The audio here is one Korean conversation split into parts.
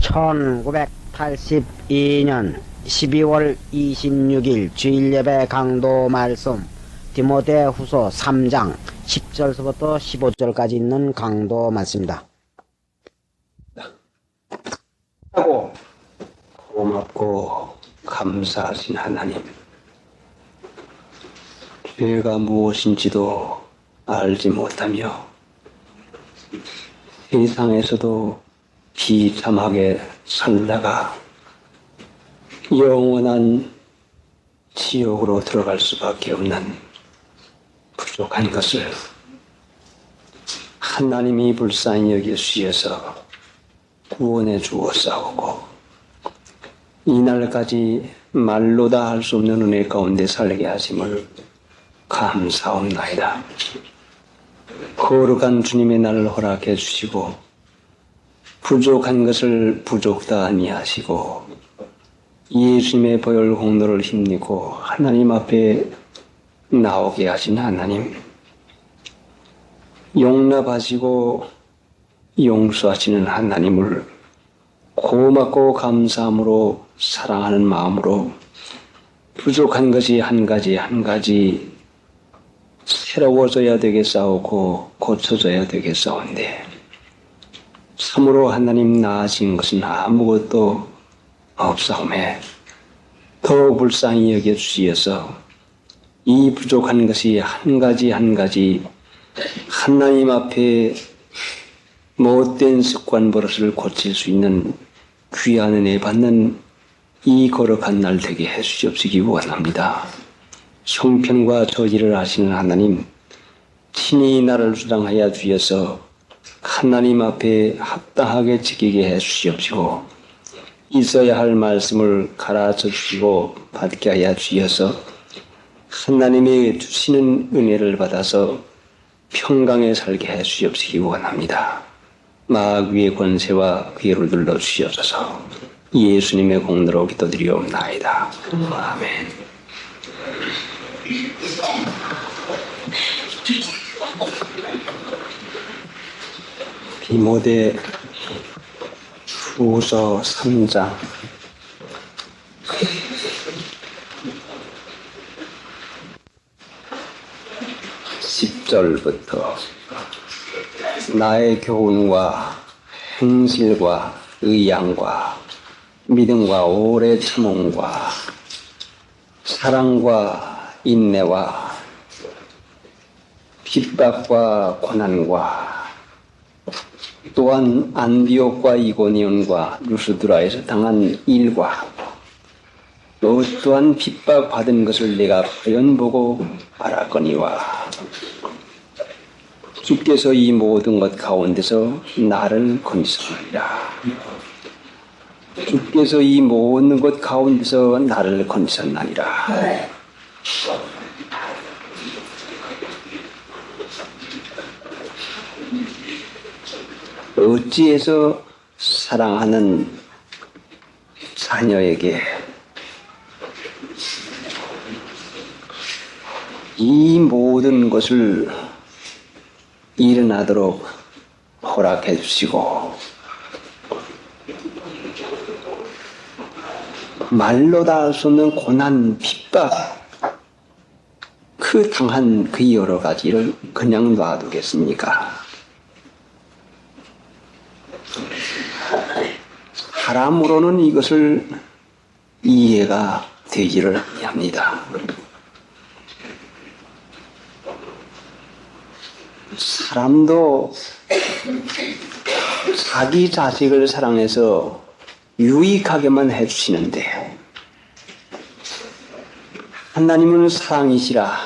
1982년 12월 26일 주일예배 강도 말씀 디모데 후서 3장 10절서부터 15절까지 있는 강도 말씀입니다. 하고 고맙고 감사하신 하나님, 죄가 무엇인지도 알지 못하며 세상에서도 비참하게 살다가 영원한 지옥으로 들어갈 수밖에 없는 부족한 것을 하나님이 불쌍히 여기시어서 구원해 주었사오고, 이날까지 말로 다 할 수 없는 은혜 가운데 살게 하심을 감사옵나이다. 거룩한 주님의 날을 허락해 주시고 부족한 것을 부족다 아니하시고 예수님의 보혈 공로를 힘입고 하나님 앞에 나오게 하신 하나님, 용납하시고 용서하시는 하나님을 고맙고 감사함으로 사랑하는 마음으로 부족한 것이 한 가지 새로워져야 되겠사오고 고쳐져야 되겠사온데 참으로 하나님 나아진 것은 아무것도 없사오매 더욱 불쌍히 여겨주시어서 이 부족한 것이 한 가지 하나님 앞에 못된 습관 버릇을 고칠 수 있는 귀한 은혜 받는 이 거룩한 날 되게 해주시옵시기 원합니다. 형편과 저지를 아시는 하나님, 친히 나를 주장하여 주셔서 하나님 앞에 합당하게 지키게 해주시옵시고 있어야 할 말씀을 가르쳐 주시고 받게 하여 주셔서 하나님이 주시는 은혜를 받아서 평강에 살게 해주시옵시기 원합니다. 마귀의 권세와 귀를 눌러 주시옵소서. 예수님의 공로로 기도드리옵나이다. 아멘. 디모데 후서 3장 10절부터 나의 교훈과 행실과 의양과 믿음과 오래 참음과 사랑과 인내와 핍박과 고난과 또한 안디옥과 이고니온과 루스드라에서 당한 일과 또한 핍박받은 것을 내가 과연 보고 알았거니와 주께서 이 모든 것 가운데서 나를 건지셨느니라. 주께서 이 모든 것 가운데서 나를 건지셨느니라. 어찌해서 사랑하는 자녀에게 이 모든 것을 일어나도록 허락해 주시고 말로 다 할 수 없는 고난, 핍박, 그 당한 그 여러 가지를 그냥 놔두겠습니까? 사람으로는 이것을 이해가 되지를 아니합니다. 사람도 자기 자식을 사랑해서 유익하게만 해주시는데 하나님은 사랑이시라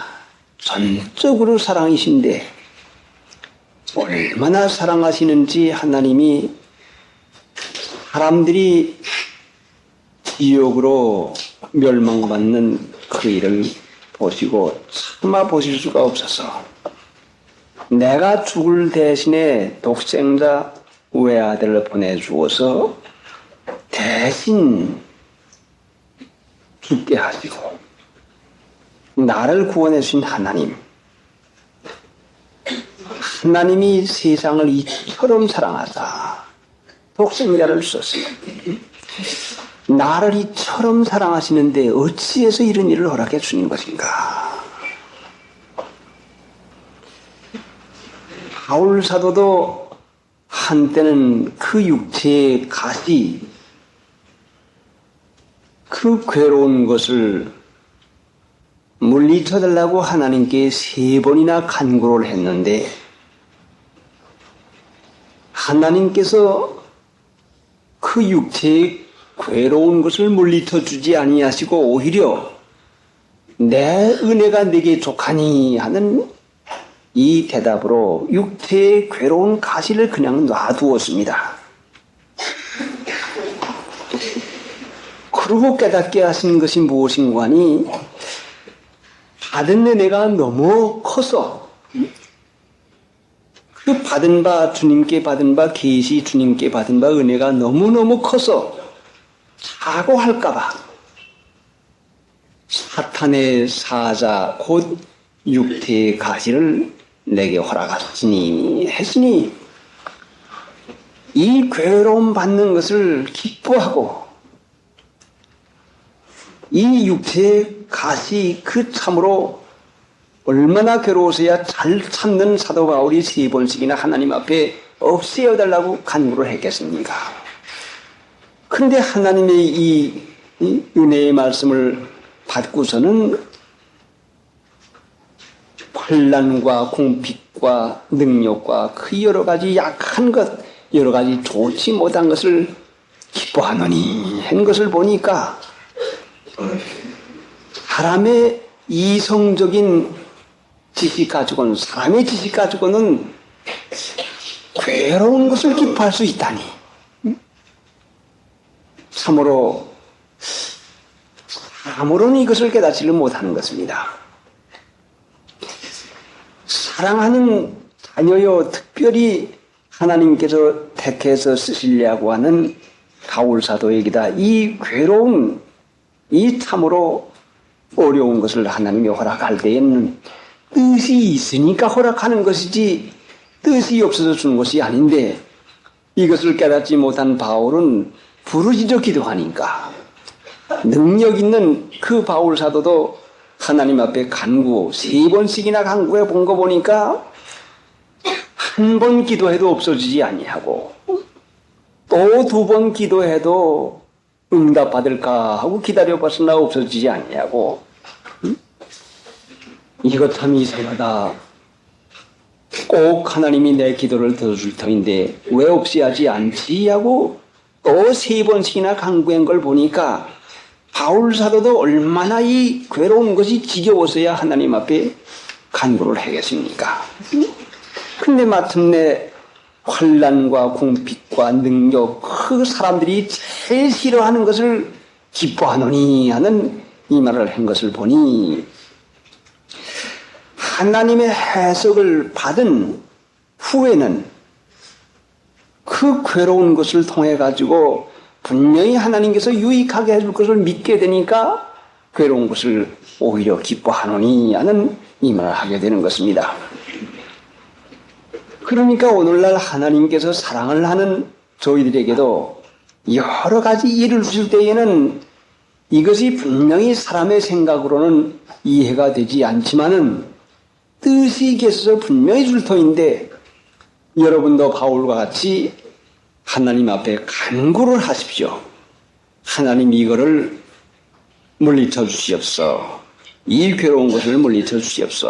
전적으로 사랑이신데 얼마나 사랑하시는지 하나님이 사람들이 지옥으로 멸망받는 그 일을 보시고 참아 보실 수가 없어서 내가 죽을 대신에 독생자 외아들을 보내주어서 대신 죽게 하시고 나를 구원해 주신 하나님, 하나님이 세상을 이처럼 사랑하사 독생자를 썼습니다. 나를 이처럼 사랑하시는데 어찌해서 이런 일을 허락해 주는 것인가? 바울 사도도 한때는 그 육체의 가시, 그 괴로운 것을 물리쳐달라고 하나님께 3번이나 간구를 했는데 하나님께서 그 육체의 괴로운 것을 물리쳐 주지 아니하시고 오히려 내 은혜가 네게 족하니 하는 이 대답으로 육체의 괴로운 가시를 그냥 놔두었습니다. 그러고 깨닫게 하신 것이 무엇인가 하니 받은 은혜가 너무 커서 그 받은 바 주님께 받은 바 계시 주님께 받은 바 은혜가 너무너무 커서 사고할까봐 사탄의 사자 곧 육체의 가시를 내게 허락하시니 했으니 이 괴로움 받는 것을 기뻐하고 이 육체의 가시 그 참으로 얼마나 괴로워서야 잘 참는 사도 바울이 3번씩이나 하나님 앞에 없애어달라고 간구를 했겠습니까? 그런데 하나님의 이 은혜의 말씀을 받고서는 환난과 공핍과 능력과 그 여러 가지 약한 것, 여러 가지 좋지 못한 것을 기뻐하노니 한 것을 보니까 사람의 이성적인 지식 가지고는, 사람의 지식 가지고는 괴로운 것을 기뻐할 수 있다니. 참으로는 이것을 깨닫지를 못하는 것입니다. 사랑하는 자녀여, 특별히 하나님께서 택해서 쓰시려고 하는 바울 사도에게다 이 괴로운, 이 참으로 어려운 것을 하나님이 허락할 때에는 뜻이 있으니까 허락하는 것이지 뜻이 없어서 주는 것이 아닌데, 이것을 깨닫지 못한 바울은 부르짖어 기도하니까 능력 있는 그 바울 사도도 하나님 앞에 간구 3번씩이나 간구해 본 거 보니까 한 번 기도해도 없어지지 아니하고 또 2번 기도해도 응답 받을까 하고 기다려봤으나 없어지지 아니하고, 이거 참 이상하다. 꼭 하나님이 내 기도를 들어줄 터인데 왜 없이 하지 않지 하고 또 3번씩이나 간구한 걸 보니까 바울 사도도 얼마나 이 괴로운 것이 지겨워서야 하나님 앞에 간구를 하겠습니까? 근데 마침내 환난과 공핍과 능력, 그 사람들이 제일 싫어하는 것을 기뻐하노니 하는 이 말을 한 것을 보니 하나님의 해석을 받은 후에는 그 괴로운 것을 통해 가지고 분명히 하나님께서 유익하게 해줄 것을 믿게 되니까 괴로운 것을 오히려 기뻐하노니 하는 이 말을 하게 되는 것입니다. 그러니까 오늘날 하나님께서 사랑을 하는 저희들에게도 여러 가지 일을 주실 때에는 이것이 분명히 사람의 생각으로는 이해가 되지 않지만은 뜻이 계셔서 분명히 줄 터인데, 여러분도 바울과 같이 하나님 앞에 간구를 하십시오. 하나님 이거를 물리쳐 주시옵소. 이 괴로운 것을 물리쳐 주시옵소.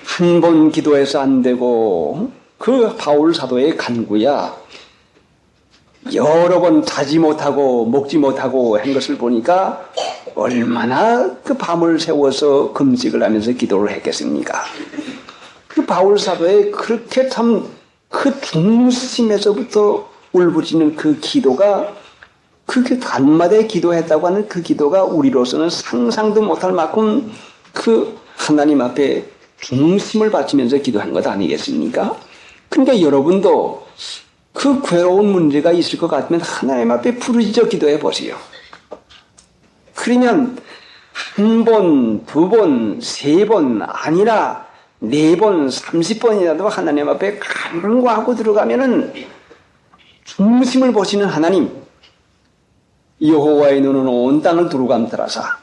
한 번 기도해서 안 되고 그 바울 사도의 간구야 여러 번 자지 못하고 먹지 못하고 한 것을 보니까 얼마나 그 밤을 새워서 금식을 하면서 기도를 했겠습니까? 그 바울 사도의 그렇게 참 그 중심에서부터 울부짖는 그 기도가, 그렇게 단마다에 기도했다고 하는 그 기도가 우리로서는 상상도 못할 만큼 그 하나님 앞에 중심을 바치면서 기도한 것 아니겠습니까? 그러니까 여러분도 그 괴로운 문제가 있을 것 같으면 하나님 앞에 부르짖어 기도해 보세요. 그러면 1번, 2번, 3번 아니라 4번, 30번이라도 하나님 앞에 간구하고 들어가면은 중심을 보시는 하나님, 여호와의 눈은 온 땅을 두루 감찰하사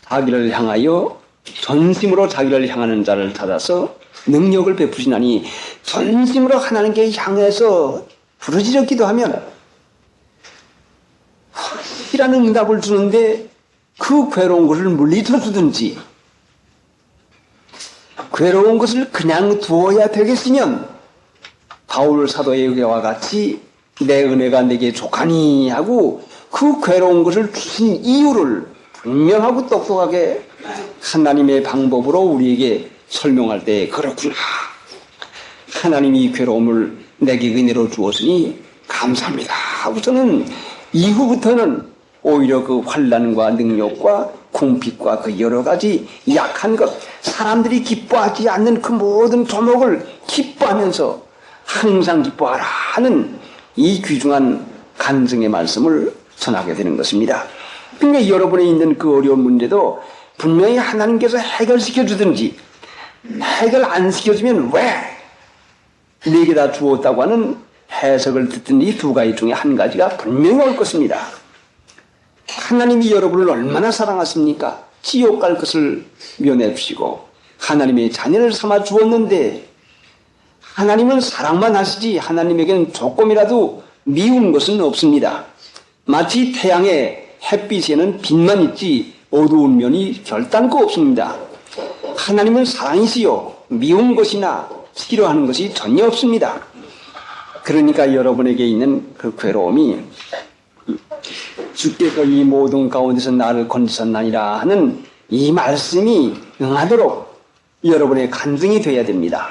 자기를 향하여 전심으로 자기를 향하는 자를 찾아서 능력을 베푸시나니, 전심으로 하나님께 향해서 부르짖어 기도하면 확실한 응답을 주는데 그 괴로운 것을 물리쳐 주든지, 괴로운 것을 그냥 두어야 되겠으면 바울 사도의 예와 같이 내 은혜가 내게 족하니 하고 그 괴로운 것을 주신 이유를 분명하고 똑똑하게 하나님의 방법으로 우리에게 설명할 때, 그렇구나, 하나님이 괴로움을 내게 은혜로 주었으니 감사합니다 하고서는 이후부터는 오히려 그 환난과 능력과 궁핍과 그 여러 가지 약한 것, 사람들이 기뻐하지 않는 그 모든 조목을 기뻐하면서 항상 기뻐하라 하는 이 귀중한 간증의 말씀을 전하게 되는 것입니다. 그러니까 여러분이 있는 그 어려운 문제도 분명히 하나님께서 해결시켜 주든지, 해결 안 시켜주면 왜 내게 다 주었다고 하는 해석을 듣던 이 두 가지 중에 한 가지가 분명히 올 것입니다. 하나님이 여러분을 얼마나 사랑하십니까? 지옥 갈 것을 면해주시고 하나님의 자녀를 삼아 주었는데, 하나님은 사랑만 하시지 하나님에게는 조금이라도 미운 것은 없습니다. 마치 태양의 햇빛에는 빛만 있지 어두운 면이 결단코 없습니다. 하나님은 사랑이시요 미운 것이나 싫어하는 것이 전혀 없습니다. 그러니까 여러분에게 있는 그 괴로움이 주께서 이 모든 가운데서 나를 건지셨나니라 하는 이 말씀이 응하도록 여러분의 간증이 되어야 됩니다.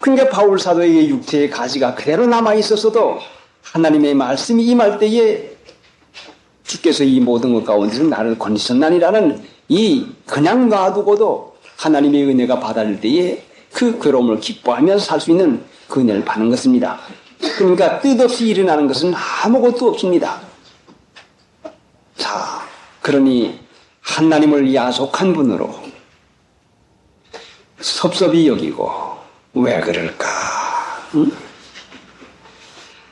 그러니까 바울 사도에게 육체의 가시가 그대로 남아있었어도 하나님의 말씀이 임할 때에 주께서 이 모든 것 가운데서 나를 건지셨나니라는 이 그냥 놔두고도 하나님의 은혜가 받아들 때에 그 괴로움을 기뻐하면서 살 수 있는 그 은혜를 받는 것입니다. 그러니까 뜻없이 일어나는 것은 아무것도 없습니다. 자, 그러니 하나님을 야속한 분으로 섭섭히 여기고 왜 그럴까? 응?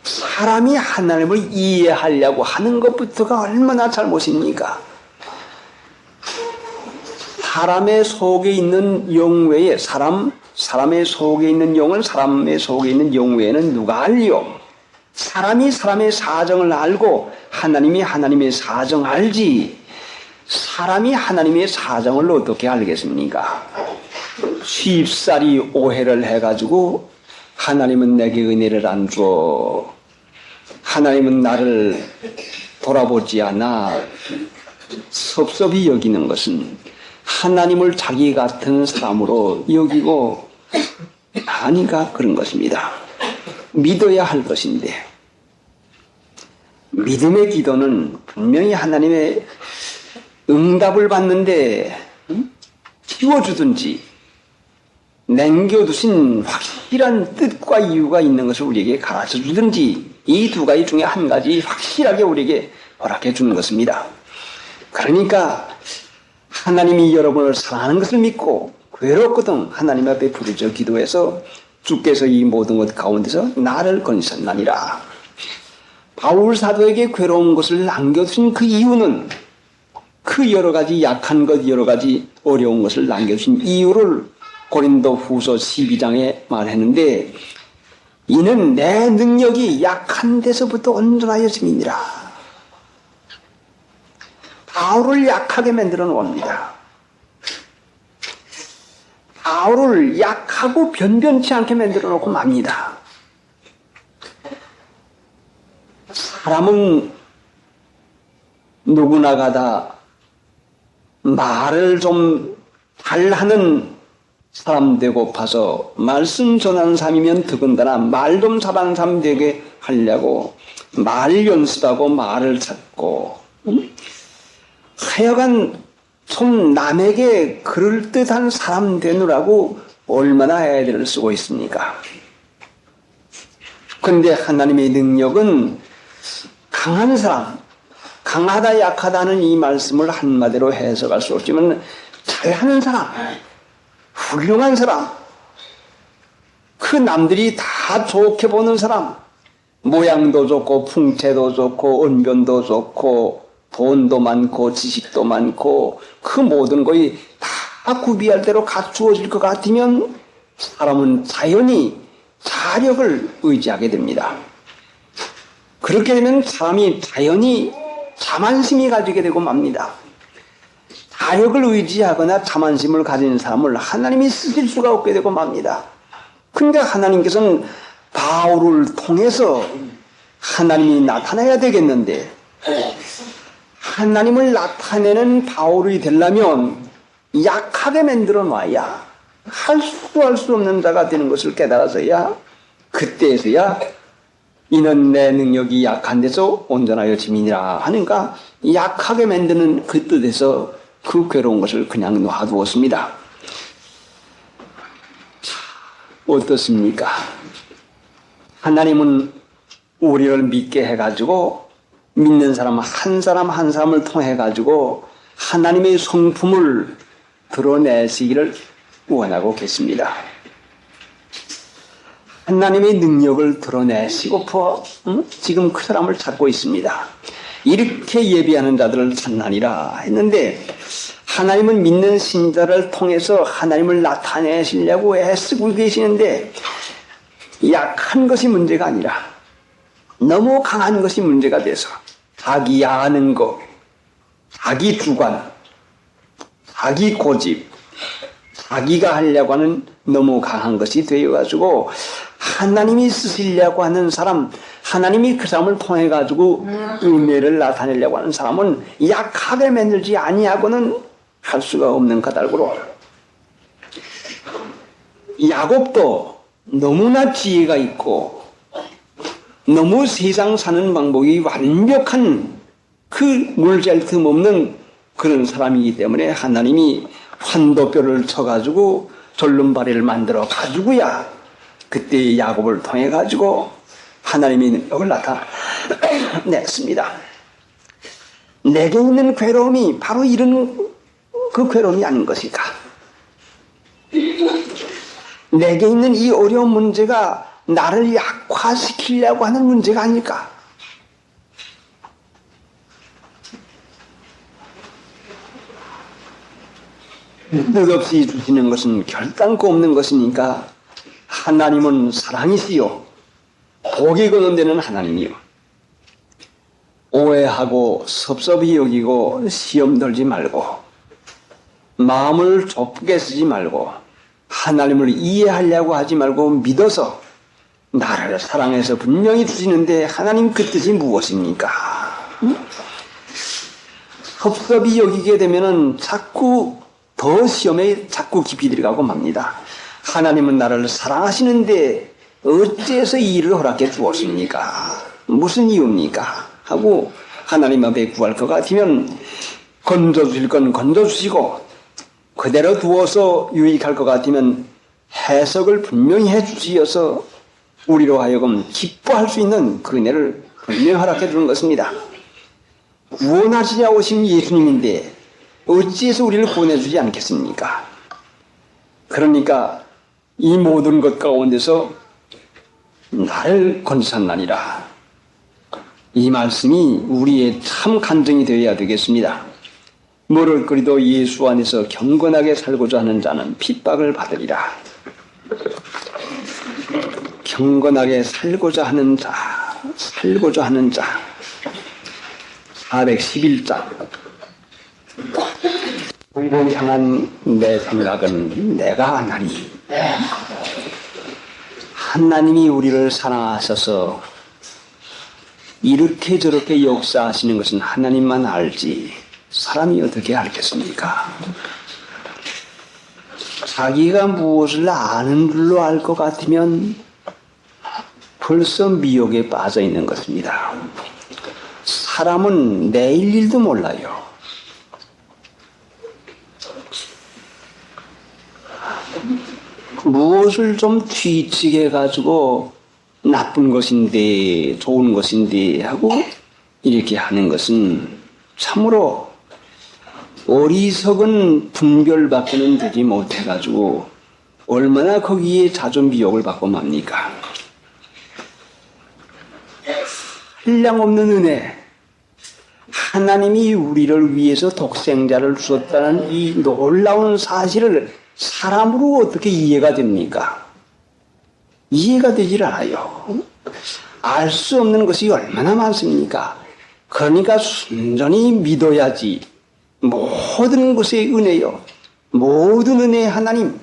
사람이 하나님을 이해하려고 하는 것부터가 얼마나 잘못입니까? 사람의 속에 있는 영 외에 사람의 속에 있는 영은 사람의 속에 있는 영 외에는 누가 알리요? 사람이 사람의 사정을 알고 하나님이 하나님의 사정 알지, 사람이 하나님의 사정을 어떻게 알겠습니까? 쉽사리 오해를 해가지고 하나님은 내게 은혜를 안 줘, 하나님은 나를 돌아보지 않아, 섭섭히 여기는 것은 하나님을 자기 같은 사람으로 여기고 하니까 그런 것입니다. 믿어야 할 것인데, 믿음의 기도는 분명히 하나님의 응답을 받는데 키워주든지 남겨두신 확실한 뜻과 이유가 있는 것을 우리에게 가르쳐 주든지, 이 두 가지 중에 한 가지 확실하게 우리에게 허락해 주는 것입니다. 그러니까 하나님이 여러분을 사랑하는 것을 믿고 괴롭거든 하나님 앞에 부르짖어 기도해서 주께서 이 모든 것 가운데서 나를 건지셨나니라. 바울 사도에게 괴로운 것을 남겨두신 그 이유는, 그 여러 가지 약한 것, 여러 가지 어려운 것을 남겨두신 이유를 고린도 후서 12장에 말했는데, 이는 내 능력이 약한 데서부터 온전하였음이니라. 바울을 약하게 만들어 놓습니다. 바울을 약하고 변변치 않게 만들어 놓고 맙니다. 사람은 누구나가 다 말을 좀 잘하는 사람 되고파서 말씀 전하는 사람이면 더군다나 말 좀 잘하는 사람 되게 하려고 말 연습하고 말을 찾고, 하여간 좀 남에게 그럴듯한 사람 되느라고 얼마나 애를 쓰고 있습니까? 그런데 하나님의 능력은 강한 사람, 강하다 약하다는 이 말씀을 한마디로 해석할 수 없지만 잘하는 사람, 훌륭한 사람, 그 남들이 다 좋게 보는 사람, 모양도 좋고 풍채도 좋고 언변도 좋고 돈도 많고 지식도 많고 그 모든 것이 다 구비할 대로 갖추어질 것 같으면 사람은 자연히 자력을 의지하게 됩니다. 그렇게 되면 사람이 자연히 자만심이 가지게 되고 맙니다. 자력을 의지하거나 자만심을 가진 사람을 하나님이 쓰실 수가 없게 되고 맙니다. 근데 하나님께서는 바울을 통해서 하나님이 나타나야 되겠는데 하나님을 나타내는 바울이 되려면 약하게 만들어 놔야 할 수 없는 자가 되는 것을 깨달아서야 그때에서야 이는 내 능력이 약한 데서 온전하여 짐이니라 하는가 약하게 만드는 그 뜻에서 그 괴로운 것을 그냥 놔두었습니다. 어떻습니까? 하나님은 우리를 믿게 해가지고 믿는 사람 한 사람을 통해가지고 하나님의 성품을 드러내시기를 원하고 계십니다. 하나님의 능력을 드러내시고퍼 지금 그 사람을 찾고 있습니다. 이렇게 예비하는 자들을 찾나니라 했는데 하나님은 믿는 신자를 통해서 하나님을 나타내시려고 애쓰고 계시는데 약한 것이 문제가 아니라 너무 강한 것이 문제가 돼서 자기 아는 것, 자기 주관, 자기 고집, 자기가 하려고 하는 너무 강한 것이 되어가지고 하나님이 쓰시려고 하는 사람, 하나님이 그 사람을 통해 가지고 은혜를 나타내려고 하는 사람은 약하게 만들지 아니하고는 할 수가 없는 까닭으로 야곱도 너무나 지혜가 있고 너무 세상 사는 방법이 완벽한 그 물잘 틈 없는 그런 사람이기 때문에 하나님이 환도뼈를 쳐가지고 절름발이를 만들어 가지고야 그때 야곱을 통해 가지고 하나님의 능력을 나타냈습니다. 내게 있는 괴로움이 바로 이런 그 괴로움이 아닌 것일까? 내게 있는 이 어려운 문제가 나를 약화시키려고 하는 문제가 아닐까? 뜻없이 주시는 것은 결단코 없는 것이니까 하나님은 사랑이시요 복이 거론되는 하나님이요 오해하고 섭섭히 여기고 시험 들지 말고 마음을 좁게 쓰지 말고 하나님을 이해하려고 하지 말고 믿어서 나를 사랑해서 분명히 주시는데 하나님 그 뜻이 무엇입니까? 섭섭히 여기게 되면은 자꾸 더 시험에 자꾸 깊이 들어가고 맙니다. 하나님은 나를 사랑하시는데 어째서 이 일을 허락해 주었습니까? 무슨 이유입니까? 하고 하나님 앞에 구할 것 같으면 건져주실 건 건져주시고 그대로 두어서 유익할 것 같으면 해석을 분명히 해주시어서 우리로 하여금 기뻐할 수 있는 그 은혜를 분명히 허락해 주는 것입니다. 구원하시려 오신 예수님인데 어찌해서 우리를 구원해 주지 않겠습니까? 그러니까 이 모든 것 가운데서 나를 건지셨나니라. 이 말씀이 우리의 참 간증이 되어야 되겠습니다. 모를 거리도 예수 안에서 경건하게 살고자 하는 자는 핍박을 받으리라. 경건하게 살고자 하는 자, 411장. 공공 향한 내 생각은 내가 하나니. 하나님이 우리를 사랑하셔서 이렇게 저렇게 역사하시는 것은 하나님만 알지 사람이 어떻게 알겠습니까? 자기가 무엇을 아는 줄로 알 것 같으면 벌써 미혹에 빠져 있는 것입니다. 사람은 내일 일도 몰라요. 무엇을 좀 뒤치게 해가지고 나쁜 것인데 좋은 것인데 하고 이렇게 하는 것은 참으로 어리석은 분별밖에는 되지 못해가지고 얼마나 거기에 자주 미혹을 받고 맙니까? 한량없는 은혜, 하나님이 우리를 위해서 독생자를 주었다는 이 놀라운 사실을 사람으로 어떻게 이해가 됩니까? 이해가 되질 않아요. 알 수 없는 것이 얼마나 많습니까? 그러니까 순전히 믿어야지. 모든 것의 은혜요. 모든 은혜의 하나님.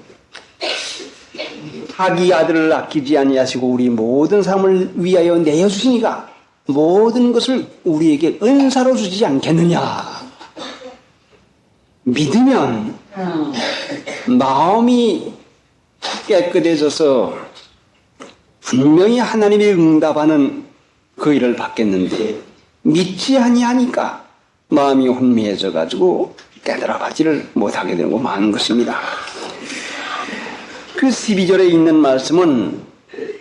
자기 아들을 아끼지 아니하시고 우리 모든 사람을 위하여 내어주시니까 모든 것을 우리에게 은사로 주지 않겠느냐. 믿으면 마음이 깨끗해져서 분명히 하나님의 응답하는 그 일을 받겠는데 믿지 아니하니까 마음이 혼미해져 가지고 깨달아가지를 못하게 되는 거 많은 것입니다. 그 12절에 있는 말씀은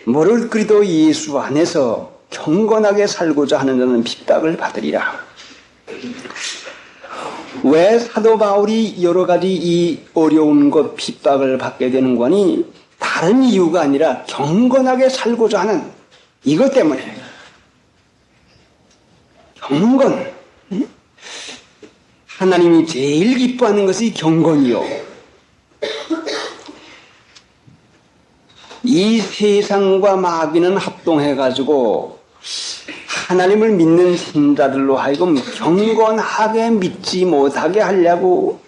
뭐를 그리도 예수 안에서 경건하게 살고자 하는 자는 핍박을 받으리라. 왜 사도 바울이 여러 가지 이 어려운 것 핍박을 받게 되는 거니 다른 이유가 아니라 경건하게 살고자 하는 이것 때문에. 경건. 하나님이 제일 기뻐하는 것이 경건이요. 이 세상과 마귀는 합동해가지고 하나님을 믿는 신자들로 하여금 경건하게 믿지 못하게 하려고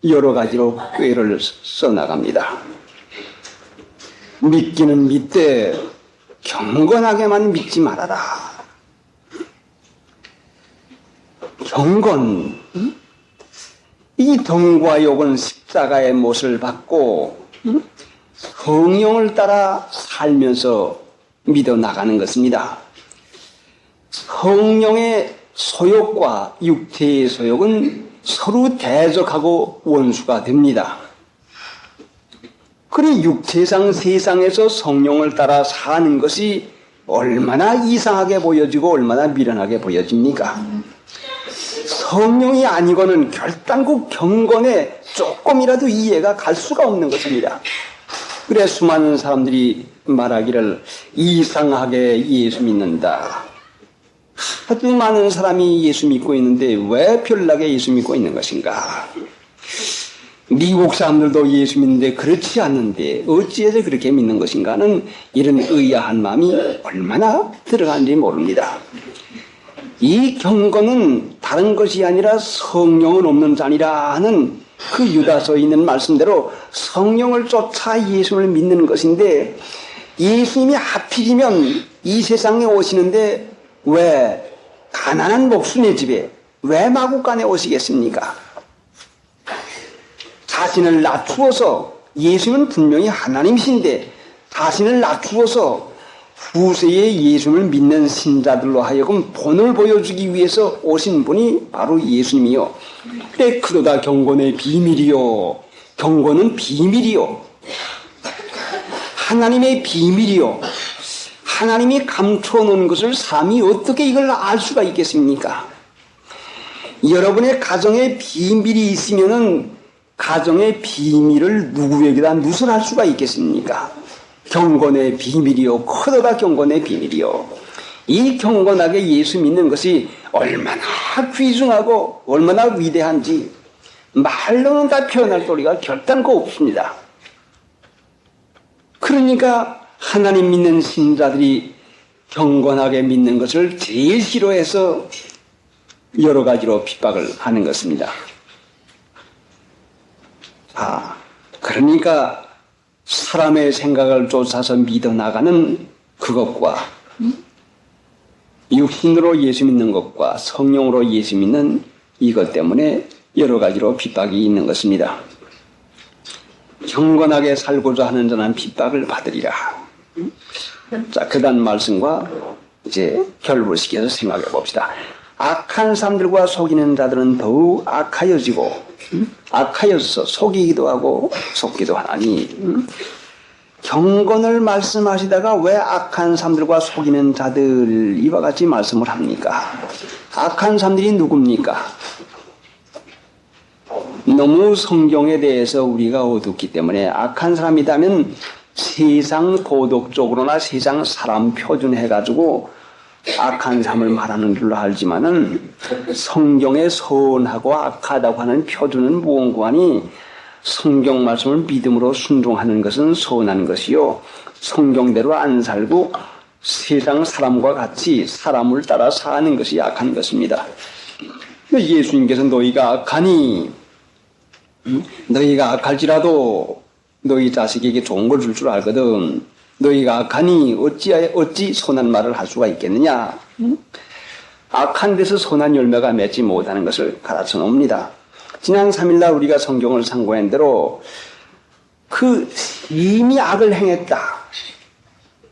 여러 가지로 꾀를 써나갑니다. 믿기는 믿되 경건하게만 믿지 말아라. 경건. 이 덤과 욕은 십자가의 못을 받고 성령을 따라 살면서 믿어 나가는 것입니다. 성령의 소욕과 육체의 소욕은 서로 대적하고 원수가 됩니다. 그래 육체상 세상에서 성령을 따라 사는 것이 얼마나 이상하게 보여지고 얼마나 미련하게 보여집니까? 성령이 아니고는 결단코 경건에 조금이라도 이해가 갈 수가 없는 것입니다. 그래 수많은 사람들이 말하기를 이상하게 예수 믿는다. 아주 많은 사람이 예수 믿고 있는데 왜 별나게 예수 믿고 있는 것인가? 미국 사람들도 예수 믿는데 그렇지 않는데 어찌해서 그렇게 믿는 것인가는 이런 의아한 마음이 얼마나 들어가는지 모릅니다. 이 경건은 다른 것이 아니라 성령은 없는 자니라 하는 그 유다서에 있는 말씀대로 성령을 쫓아 예수를 믿는 것인데 예수님이 하필이면 이 세상에 오시는데 왜 가난한 목수네 집에 왜 마구간에 오시겠습니까? 자신을 낮추어서 예수는 분명히 하나님이신데 자신을 낮추어서 후세에 예수를 믿는 신자들로 하여금 본을 보여주기 위해서 오신 분이 바로 예수님이요. 그래 그러다 경건의 비밀이요. 경건은 비밀이요. 하나님의 비밀이요. 하나님이 감춰놓은 것을 사람이 어떻게 이걸 알 수가 있겠습니까? 여러분의 가정에 비밀이 있으면은 가정의 비밀을 누구에게다 누설할 수가 있겠습니까? 경건의 비밀이요. 크도다 경건의 비밀이요. 이 경건하게 예수 믿는 것이 얼마나 귀중하고 얼마나 위대한지 말로는 다 표현할 도리가 결단코 없습니다. 그러니까 하나님 믿는 신자들이 경건하게 믿는 것을 제일 싫어해서 여러 가지로 핍박을 하는 것입니다. 그러니까 사람의 생각을 쫓아서 믿어나가는 그것과 육신으로 예수 믿는 것과 성령으로 예수 믿는 이것 때문에 여러 가지로 핍박이 있는 것입니다. 경건하게 살고자 하는 자는 핍박을 받으리라. 자, 그다음 말씀과 이제 결부시켜서 생각해 봅시다. 악한 사람들과 속이는 자들은 더욱 악하여져서 속이기도 하고 속기도 하나니 경건을 말씀하시다가 왜 악한 사람들과 속이는 자들 이와 같이 말씀을 합니까? 악한 사람들이 누굽니까? 너무 성경에 대해서 우리가 어둡기 때문에 악한 사람이라면 세상 도덕적으로나 세상 사람 표준해가지고 악한 삶을 말하는 줄로 알지만은 성경에 선하고 악하다고 하는 표준은 무언고하니 성경 말씀을 믿음으로 순종하는 것은 선한 것이요 성경대로 안 살고 세상 사람과 같이 사람을 따라 사는 것이 악한 것입니다. 예수님께서 너희가 악하니 너희가 악할지라도 너희 자식에게 좋은 걸 줄 줄 알거든. 너희가 악하니 어찌 선한 말을 할 수가 있겠느냐. 악한 데서 선한 열매가 맺지 못하는 것을 가르쳐 놓습니다. 지난 3일날 우리가 성경을 상고한 대로 그 심히 악을 행했다.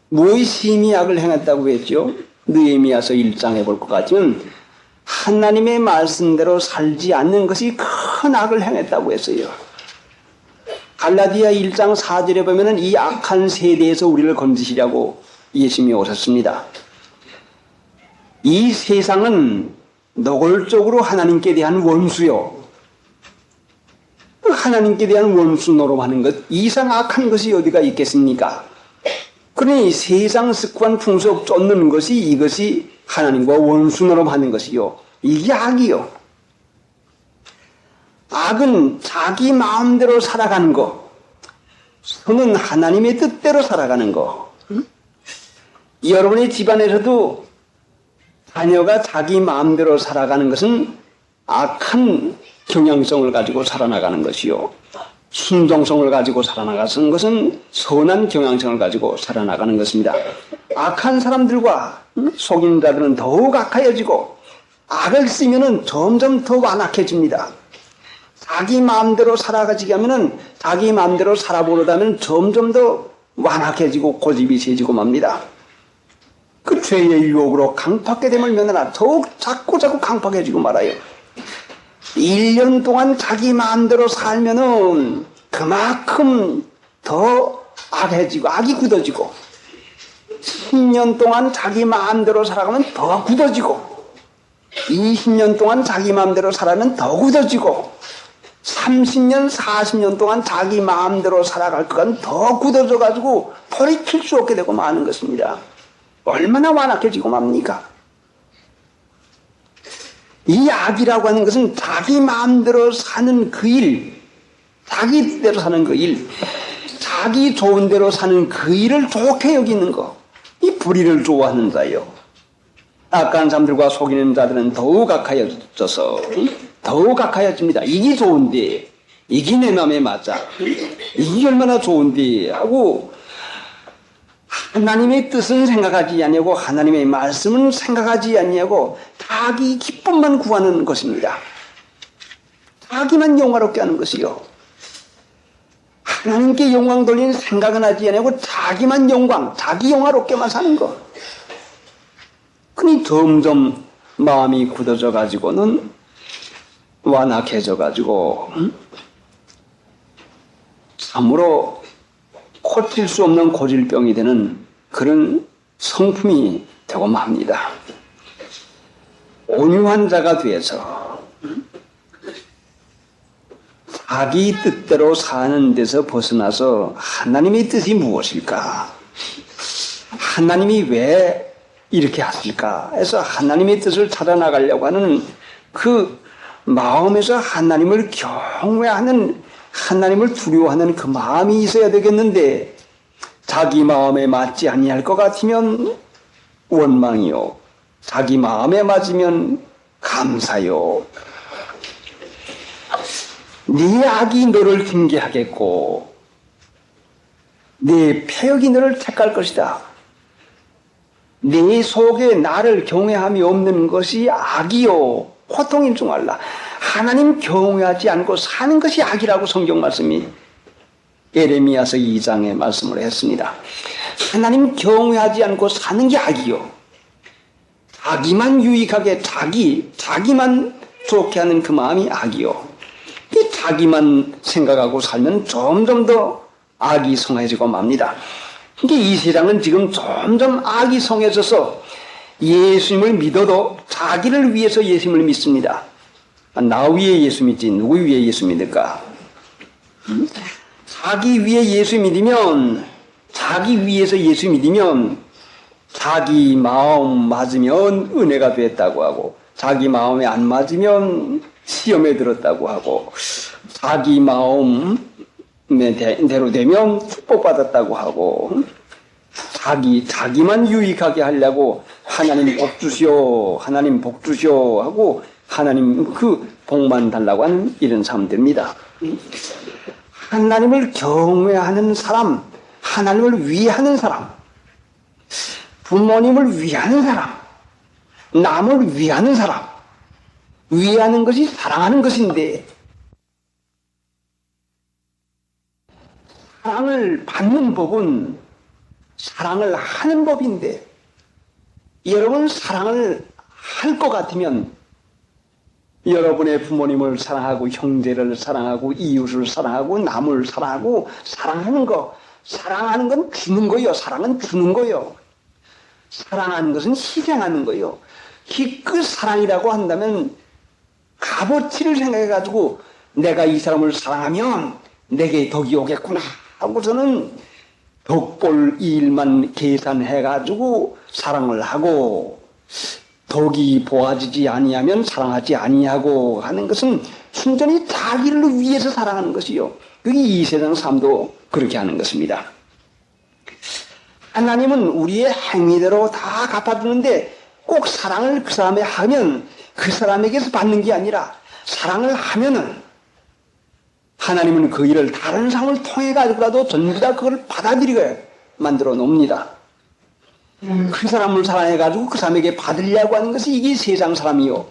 무엇이 심히 악을 행했다고 했죠? 느헤미야서 1장에 볼 것 같으면 하나님의 말씀대로 살지 않는 것이 큰 악을 행했다고 했어요. 갈라디아 1장 4절에 보면은 이 악한 세대에서 우리를 건지시려고 예수님이 오셨습니다. 이 세상은 노골적으로 하나님께 대한 원수요. 하나님께 대한 원수 노름하는 것 이상 악한 것이 어디가 있겠습니까? 그러니 세상 습관 풍속 쫓는 것이 이것이 하나님과 원수 노름하는 것이요. 이게 악이요. 악은 자기 마음대로 살아가는 거. 선은 하나님의 뜻대로 살아가는 거. 여러분의 집안에서도 자녀가 자기 마음대로 살아가는 것은 악한 경향성을 가지고 살아나가는 것이요. 순종성을 가지고 살아나가는 것은 선한 경향성을 가지고 살아나가는 것입니다. 악한 사람들과 속이는 자들은 더욱 악하여지고 악을 쓰면은 점점 더 완악해집니다. 자기 마음대로 살아가지게 하면은 자기 마음대로 살아보려다 하면 점점 더 완악해지고 고집이 세지고 맙니다. 그 죄의 유혹으로 강팍하게 되면 며느라 더욱 자꾸 강팍해지고 말아요. 1년 동안 자기 마음대로 살면은 그만큼 더 악해지고 악이 굳어지고 10년 동안 자기 마음대로 살아가면 더 굳어지고 20년 동안 자기 마음대로 살아면 더 굳어지고 30년, 40년 동안 자기 마음대로 살아갈 것은 더 굳어져가지고 돌이킬 수 없게 되고 마는 것입니다. 얼마나 완악해지고 맙니까? 이 악이라고 하는 것은 자기 마음대로 사는 그 일, 자기 뜻대로 사는 그 일, 자기 좋은 대로 사는 그 일을 좋게 여기는 거, 이 불의를 좋아하는 자요. 악한 사람들과 속이는 자들은 더욱 악하여져서 더욱 악하여집니다. 이게 좋은데, 이게 내 마음에 맞아, 이게 얼마나 좋은데 하고 하나님의 뜻은 생각하지 아니하고 하나님의 말씀은 생각하지 아니하고 자기 기쁨만 구하는 것입니다. 자기만 영화롭게 하는 것이요. 하나님께 영광 돌리는 생각은 하지 아니하고 자기만 영광, 자기 영화롭게만 사는 것. 그니 점점 마음이 굳어져 가지고는 완악해져 가지고 참으로 고칠 수 없는 고질병이 되는 그런 성품이 되고 맙니다. 온유한 자가 되어서 자기 뜻대로 사는 데서 벗어나서 하나님의 뜻이 무엇일까? 하나님이 왜 이렇게 하실까? 해서 하나님의 뜻을 찾아나가려고 하는 그 마음에서 하나님을 경외하는, 하나님을 두려워하는 그 마음이 있어야 되겠는데 자기 마음에 맞지 아니할 것 같으면 원망이요, 자기 마음에 맞으면 감사요. 네 악이 너를 징계하겠고 네 패역이 너를 택할 것이다. 네 속에 나를 경외함이 없는 것이 악이요 고통인 줄 알라. 하나님 경외하지 않고 사는 것이 악이라고 성경 말씀이 예레미야서 2장에 말씀을 했습니다. 하나님 경외하지 않고 사는 게 악이요, 자기만 유익하게 자기만 좋게 하는 그 마음이 악이요, 이 자기만 생각하고 살면 점점 더 악이 성해지고 맙니다. 그러니까 이 세상은 지금 점점 악이 성해져서 예수님을 믿어도 자기를 위해서 예수님을 믿습니다. 나 위에 예수 믿지 누구 위에 예수 믿을까? 자기 위에 예수 믿으면, 자기 위에서 예수 믿으면 자기 마음 맞으면 은혜가 됐다고 하고, 자기 마음에 안 맞으면 시험에 들었다고 하고, 자기 마음대로 되면 축복받았다고 하고, 자기만 유익하게 하려고 하나님 복 주시오, 하나님 복 주시오 하고 하나님 그 복만 달라고 하는 이런 사람들입니다. 하나님을 경외하는 사람, 하나님을 위하는 사람, 부모님을 위하는 사람, 남을 위하는 사람, 위하는 것이 사랑하는 것인데, 사랑을 받는 법은 사랑을 하는 법인데, 여러분 사랑을 할 것 같으면 여러분의 부모님을 사랑하고 형제를 사랑하고 이웃을 사랑하고 남을 사랑하고 사랑하는 건 주는 거요. 사랑은 주는 거요. 사랑하는 것은 희생하는 거요. 그 사랑이라고 한다면 값어치를 생각해가지고 내가 이 사람을 사랑하면 내게 덕이 오겠구나 하고서는 덕볼 일만 계산해가지고 사랑을 하고, 덕이 보아지지 아니하면 사랑하지 아니하고 하는 것은 순전히 자기를 위해서 사랑하는 것이요. 그게 이 세상 삶도 그렇게 하는 것입니다. 하나님은 우리의 행위대로 다 갚아주는데, 꼭 사랑을 그 사람에 하면 그 사람에게서 받는 게 아니라, 사랑을 하면은 하나님은 그 일을 다른 사람을 통해 가지고라도 전부 다 그걸 받아들이게 만들어 놓습니다. 그 사람을 사랑해 가지고 그 사람에게 받으려고 하는 것이 이게 세상 사람이요.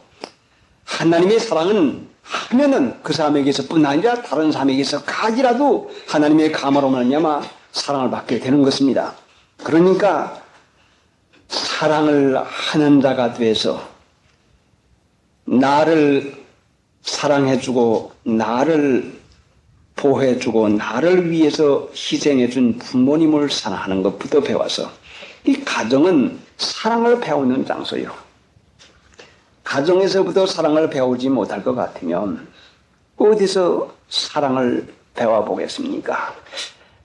하나님의 사랑은 하면은 그 사람에게서뿐 아니라 다른 사람에게서까지라도 하나님의 감화로 말미암아 사랑을 받게 되는 것입니다. 그러니까 사랑을 하는 자가 돼서 나를 사랑해주고 나를 보호해주고 나를 위해서 희생해준 부모님을 사랑하는 것부터 배워서, 이 가정은 사랑을 배우는 장소요. 가정에서부터 사랑을 배우지 못할 것 같으면 어디서 사랑을 배워보겠습니까?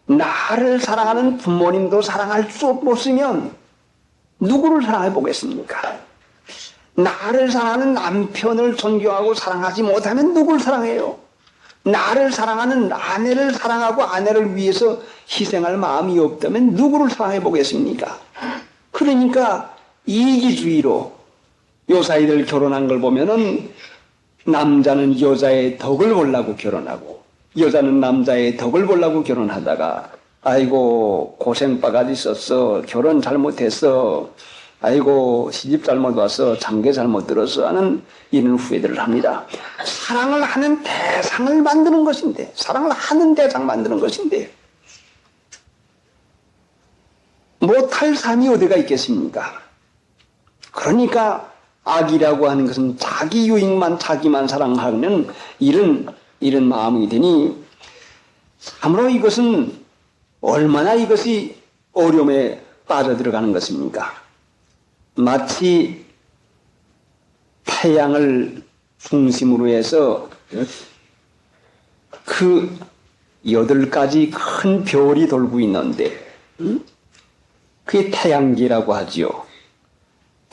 나를 사랑하는 부모님도 사랑할 수 없으면 누구를 사랑해 보겠습니까? 나를 사랑하는 남편을 존경하고 사랑하지 못하면 누구를 사랑해요? 나를 사랑하는 아내를 사랑하고 아내를 위해서 희생할 마음이 없다면 누구를 사랑해 보겠습니까? 그러니까 이기주의로 요사이들 결혼한 걸 보면은 남자는 여자의 덕을 보려고 결혼하고 여자는 남자의 덕을 보려고 결혼하다가 아이고 고생바가지 썼어, 결혼 잘못했어, 아이고 시집 잘못 와서 장계 잘못 들어서 하는 이런 후회들을 합니다. 사랑을 하는 대상을 만드는 것인데, 사랑을 하는 대상 만드는 것인데 못할 삶이 어디가 있겠습니까? 그러니까 악이라고 하는 것은 자기 유익만 자기만 사랑하는 이런 마음이 되니, 참으로 이것은 얼마나 이것이 어려움에 빠져들어가는 것입니까? 마치 태양을 중심으로 해서 그 8가지 큰 별이 돌고 있는데, 그게 태양계라고 하지요.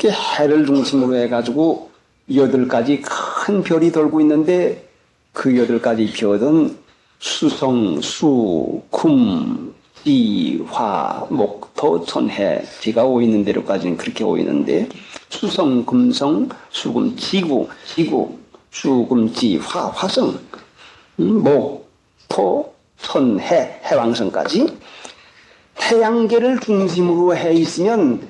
그 해를 중심으로 해가지고 8가지 큰 별이 돌고 있는데, 그 8가지 별은 수성, 수, 금, 지, 화, 목, 토, 천, 해, 지가 오있는 대로까지는 그렇게 오있는데, 수성, 금성, 수금, 지구, 수금, 지, 화, 화성, 목, 토, 천, 해, 해왕성까지 태양계를 중심으로 해 있으면,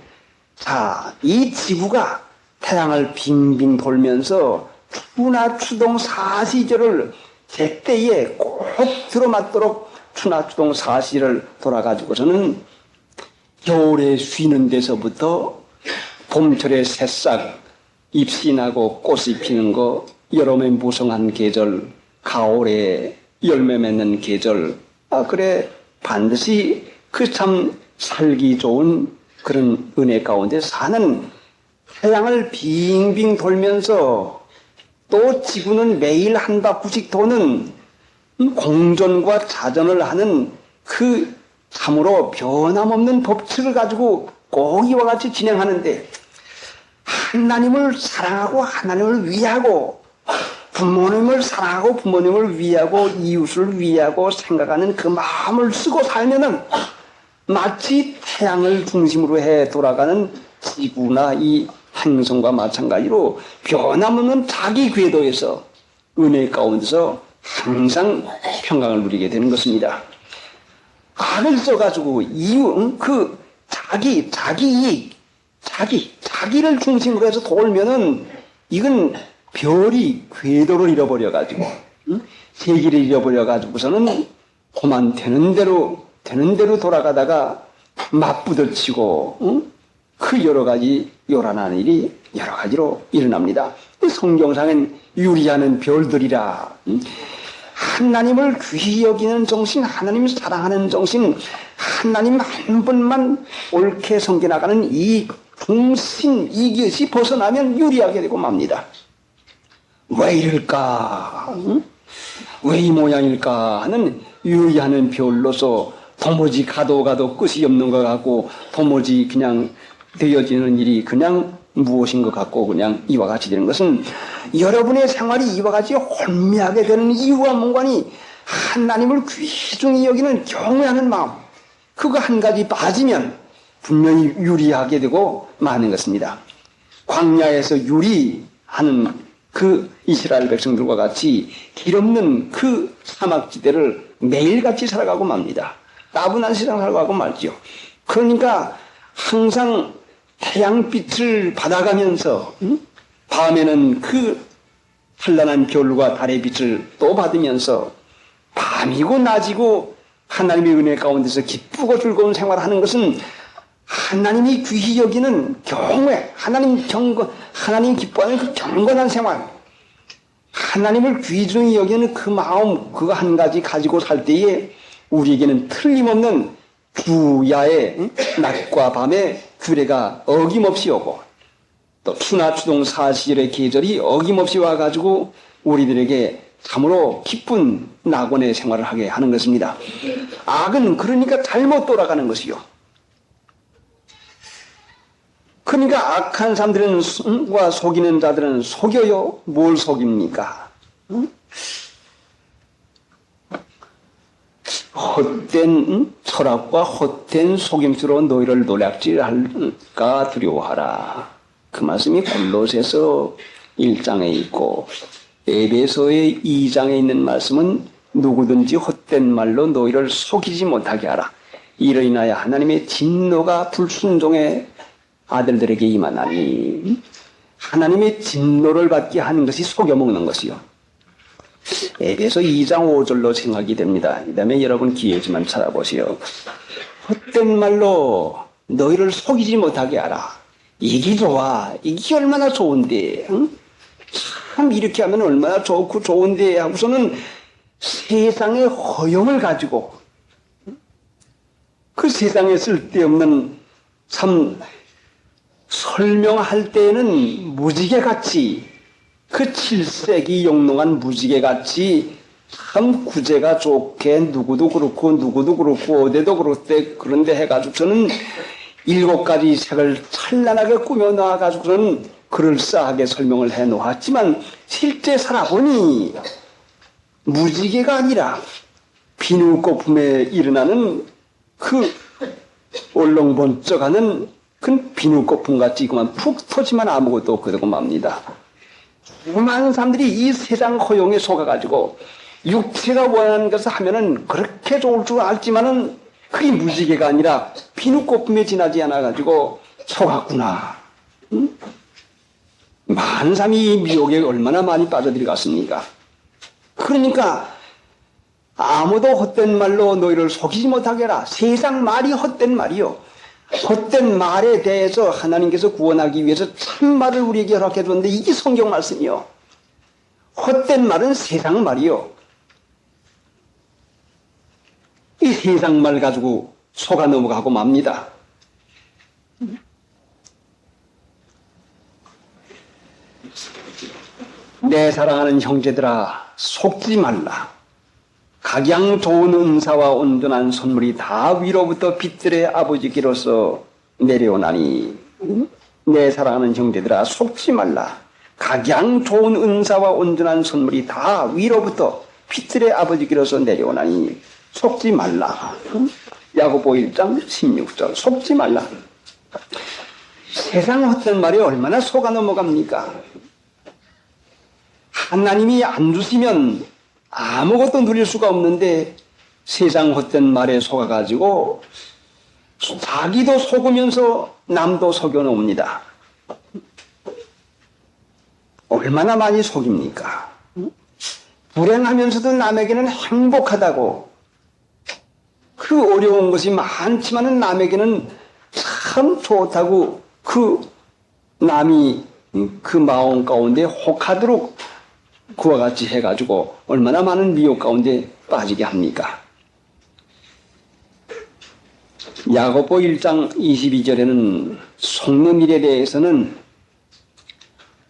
자, 이 지구가 태양을 빙빙 돌면서 추나 추동 사시절을 제때에 꼭 들어맞도록 추나 추동 사시를 돌아가지고서는 겨울에 쉬는 데서부터 봄철에 새싹 잎이 나고 꽃이 피는 거, 여름에 무성한 계절, 가을에 열매 맺는 계절, 그래 반드시 그 참 살기 좋은 그런 은혜 가운데 사는, 태양을 빙빙 돌면서 또 지구는 매일 한 바퀴씩 도는 공전과 자전을 하는 그 참으로 변함없는 법칙을 가지고 꼭 이와 같이 진행하는데 하나님을 사랑하고 하나님을 위하고 부모님을 사랑하고 부모님을 위하고 이웃을 위하고 생각하는 그 마음을 쓰고 살면은 마치 태양을 중심으로 해 돌아가는 지구나 이 행성과 마찬가지로 변함없는 자기 궤도에서 은혜 가운데서 항상 평강을 누리게 되는 것입니다. 악을 써가지고 그 자기 이익, 자기를 중심으로 해서 돌면은 이건 별이 궤도를 잃어버려가지고, 세기를 잃어버려가지고서는 그만 되는 대로 돌아가다가 맞부딪히고, 그 여러 가지 요란한 일이 여러 가지로 일어납니다. 성경상엔 유리하는 별들이라, 하나님을 귀히 여기는 정신, 하나님을 사랑하는 정신, 하나님 한 분만 옳게 섬겨나가는 이 중심, 이것이 벗어나면 유리하게 되고 맙니다. 왜 이럴까? 왜 이 모양일까? 하는 유리하는 별로서 도무지 가도 끝이 없는 것 같고 도무지 그냥 되어지는 일이 그냥 무엇인 것 같고 그냥 이와 같이 되는 것은 여러분의 생활이 이와 같이 혼미하게 되는 이유와 뭔가니 하나님을 귀중히 여기는 경외하는 마음, 그거 한 가지 빠지면 분명히 유리하게 되고 마는 것입니다. 광야에서 유리하는 그 이스라엘 백성들과 같이 길 없는 그 사막지대를 매일같이 살아가고 맙니다. 따분한 세상 살아가고 말지요. 그러니까 항상 태양빛을 받아가면서 밤에는 그 찬란한 별과 달의 빛을 또 받으면서 밤이고 낮이고 하나님의 은혜 가운데서 기쁘고 즐거운 생활을 하는 것은 하나님이 귀히 여기는 경외, 하나님 기뻐하는 그 경건한 생활, 하나님을 귀중히 여기는 그 마음, 그거 한 가지 가지고 살 때에 우리에게는 틀림없는 주야의 낮과 밤의 규례가 어김없이 오고 또 추나 추동 사시절의 계절이 어김없이 와가지고 우리들에게 참으로 기쁜 낙원의 생활을 하게 하는 것입니다. 악은 그러니까 잘못 돌아가는 것이요. 그러니까 악한 사람들과 속이는 자들은 속여요. 뭘 속입니까? 헛된 철학과 헛된 속임수로 너희를 노략질할까 두려워하라. 그 말씀이 골로새서 1장에 있고 에베소의 2장에 있는 말씀은 누구든지 헛된 말로 너희를 속이지 못하게 하라. 이로 인하여 하나님의 진노가 불순종의 아들들에게 임하나니, 하나님의 진노를 받게 하는 것이 속여먹는 것이요. 에베소 2장 5절로 생각이 됩니다. 그 다음에 여러분 기회지만 찾아보세요. 헛된 말로 너희를 속이지 못하게 하라. 이게 좋아. 이게 얼마나 좋은데. 응? 참 이렇게 하면 얼마나 좋고 좋은데 하고서는 세상의 허용을 가지고 그 세상에 쓸데없는 참 설명할 때에는 무지개같이 그 7세기 용롱한 무지개같이 참 구제가 좋게 누구도 그렇고 어디도 그렇대 그런데 해가지고 저는 7가지 색을 찬란하게 꾸며 놓아가지고는 그럴싸하게 설명을 해 놓았지만 실제 살아보니 무지개가 아니라 비누거품에 일어나는 그 얼렁번쩍하는 그 비누거품같이 그만 푹 터지만 아무것도 없고 맙니다. 수많은 사람들이 이 세상 허용에 속아가지고 육체가 원하는 것을 하면은 그렇게 좋을 줄 알지만은 그게 무지개가 아니라 비누거품에 지나지 않아가지고 속았구나. 응? 많은 사람이 이 미혹에 얼마나 많이 빠져들어갔습니까? 그러니까 아무도 헛된 말로 너희를 속이지 못하게 하라. 세상 말이 헛된 말이요. 헛된 말에 대해서 하나님께서 구원하기 위해서 참말을 우리에게 허락해 줬는데 이게 성경 말씀이요. 헛된 말은 세상 말이요. 이 세상 말 가지고 속아 넘어가고 맙니다. 내 사랑하는 형제들아, 속지 말라. 각양 좋은 은사와 온전한 선물이 다 위로부터 빛들의 아버지께로서 내려오나니 내 사랑하는 형제들아 속지 말라. 각양 좋은 은사와 온전한 선물이 다 위로부터 빛들의 아버지께로서 내려오나니 속지 말라. 야고보 1장 16절 속지 말라. 세상 헛된 말이 얼마나 속아 넘어갑니까? 하나님이 안 주시면 아무것도 누릴 수가 없는데 세상 헛된 말에 속아가지고 자기도 속으면서 남도 속여놓습니다. 얼마나 많이 속입니까? 불행하면서도 남에게는 행복하다고, 그 어려운 것이 많지만 남에게는 참 좋다고 그 남이 그 마음 가운데 혹하도록 그와 같이 해가지고 얼마나 많은 미혹 가운데 빠지게 합니까? 야고보 1장 22절에는 속는 일에 대해서는